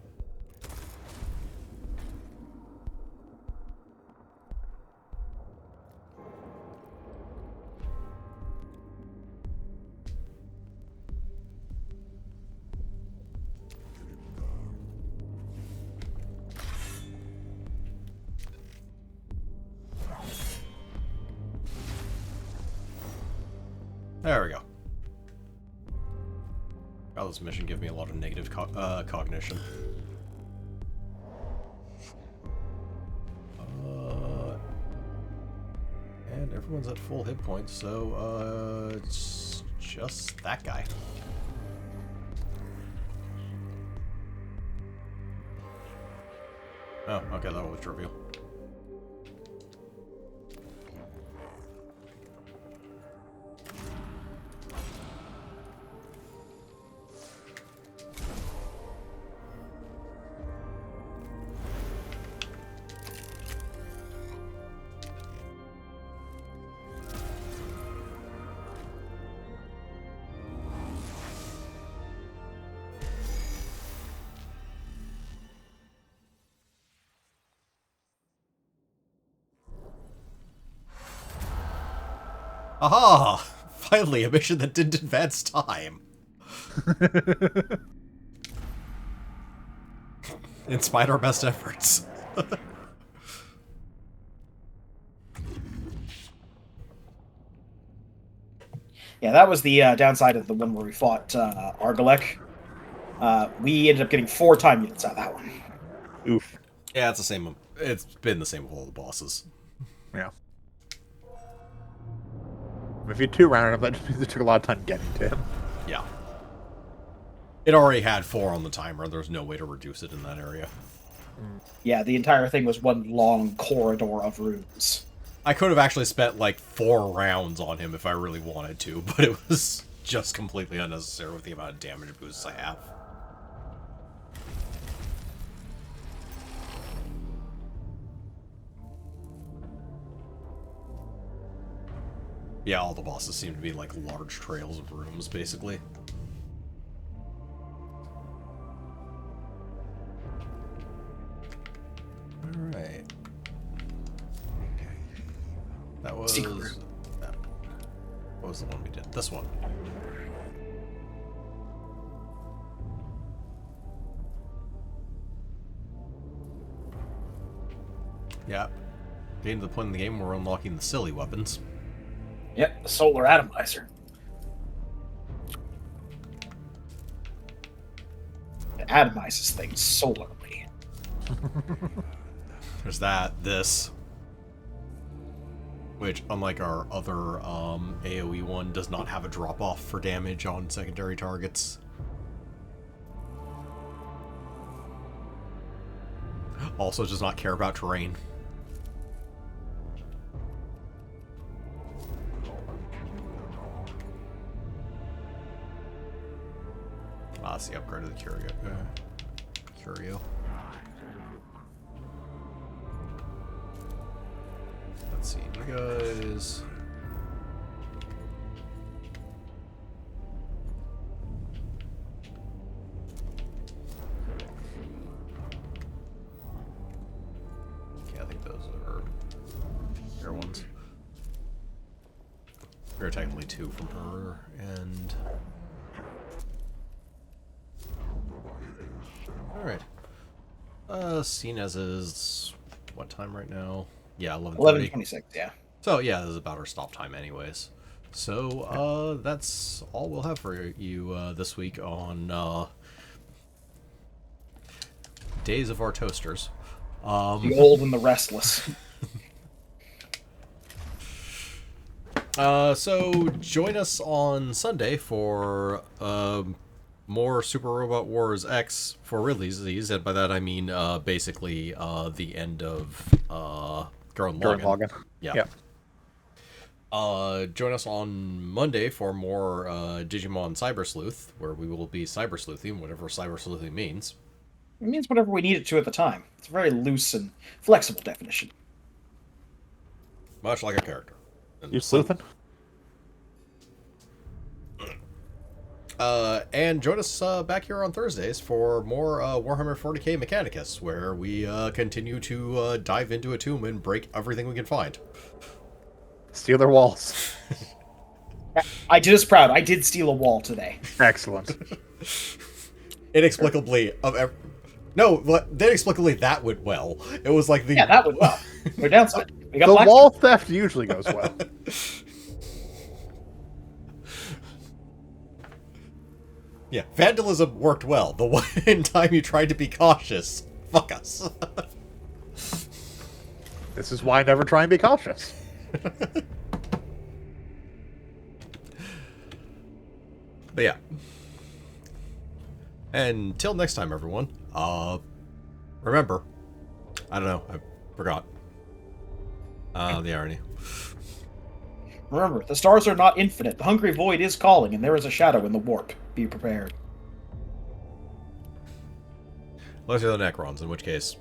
There we go. Oh, this mission gave me a lot of negative cognition. And everyone's at full hit points, so it's just that guy. Oh, okay, that was trivial. Aha! Finally, a mission that didn't advance time. In spite of our best efforts. Yeah, that was the downside of the one where we fought Argalek. We ended up getting 4 time units out of that one. Oof. Yeah, it's the same. It's been the same with all the bosses. Yeah. If you 2-rounded him, that just means it took a lot of time getting to him. Yeah. It already had 4 on the timer. There's no way to reduce it in that area. Yeah, the entire thing was one long corridor of rooms. I could have actually spent like 4 rounds on him if I really wanted to, but it was just completely unnecessary with the amount of damage boosts I have. Yeah, all the bosses seem to be like large trails of rooms, basically. Alright. That was... What was the one we did? This one. Yeah. Getting to the point in the game where we're unlocking the silly weapons. Yep, the solar atomizer. It atomizes things solarly. There's that, this. Which, unlike our other AoE one, does not have a drop-off for damage on secondary targets. Also does not care about terrain. Ah, it's the upgrade of the Curio. Curio. Let's see, you guys. Yeah, I think those are fair ones. There are technically 2 from her, and alright. Seen as is what time right now? Yeah, 11:30. 11:26, yeah. So yeah, this is about our stop time anyways. So that's all we'll have for you this week on Days of Our Toasters. The old and the restless. So join us on Sunday for more Super Robot Wars X for releases, and by that I mean basically the end of Gurren Lagann. Yeah. Yep. Join us on Monday for more Digimon Cyber Sleuth, where we will be cyber sleuthing, whatever cyber sleuthing means. It means whatever we need it to at the time. It's a very loose and flexible definition. Much like a character. And You sleuthing? And join us back here on Thursdays for more Warhammer 40k Mechanicus, where we continue to dive into a tomb and break everything we can find. Steal their walls. I did us proud. I did steal a wall today. Excellent. Inexplicably, inexplicably that went well. It was like the... Yeah, that went well. We're downside. We got The black. wall theft usually goes well. Yeah, vandalism worked well. The one time you tried to be cautious, fuck us. This is why I never try and be cautious. But yeah. Until next time, everyone. Remember, I don't know, I forgot. The irony. Remember, the stars are not infinite. The hungry void is calling, and there is a shadow in the warp. Be prepared. Unless you're the Necrons, in which case,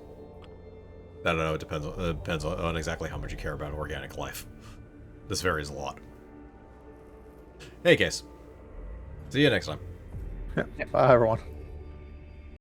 I don't know, it depends on exactly how much you care about organic life. This varies a lot. In any case, see you next time. Yeah. Bye, everyone.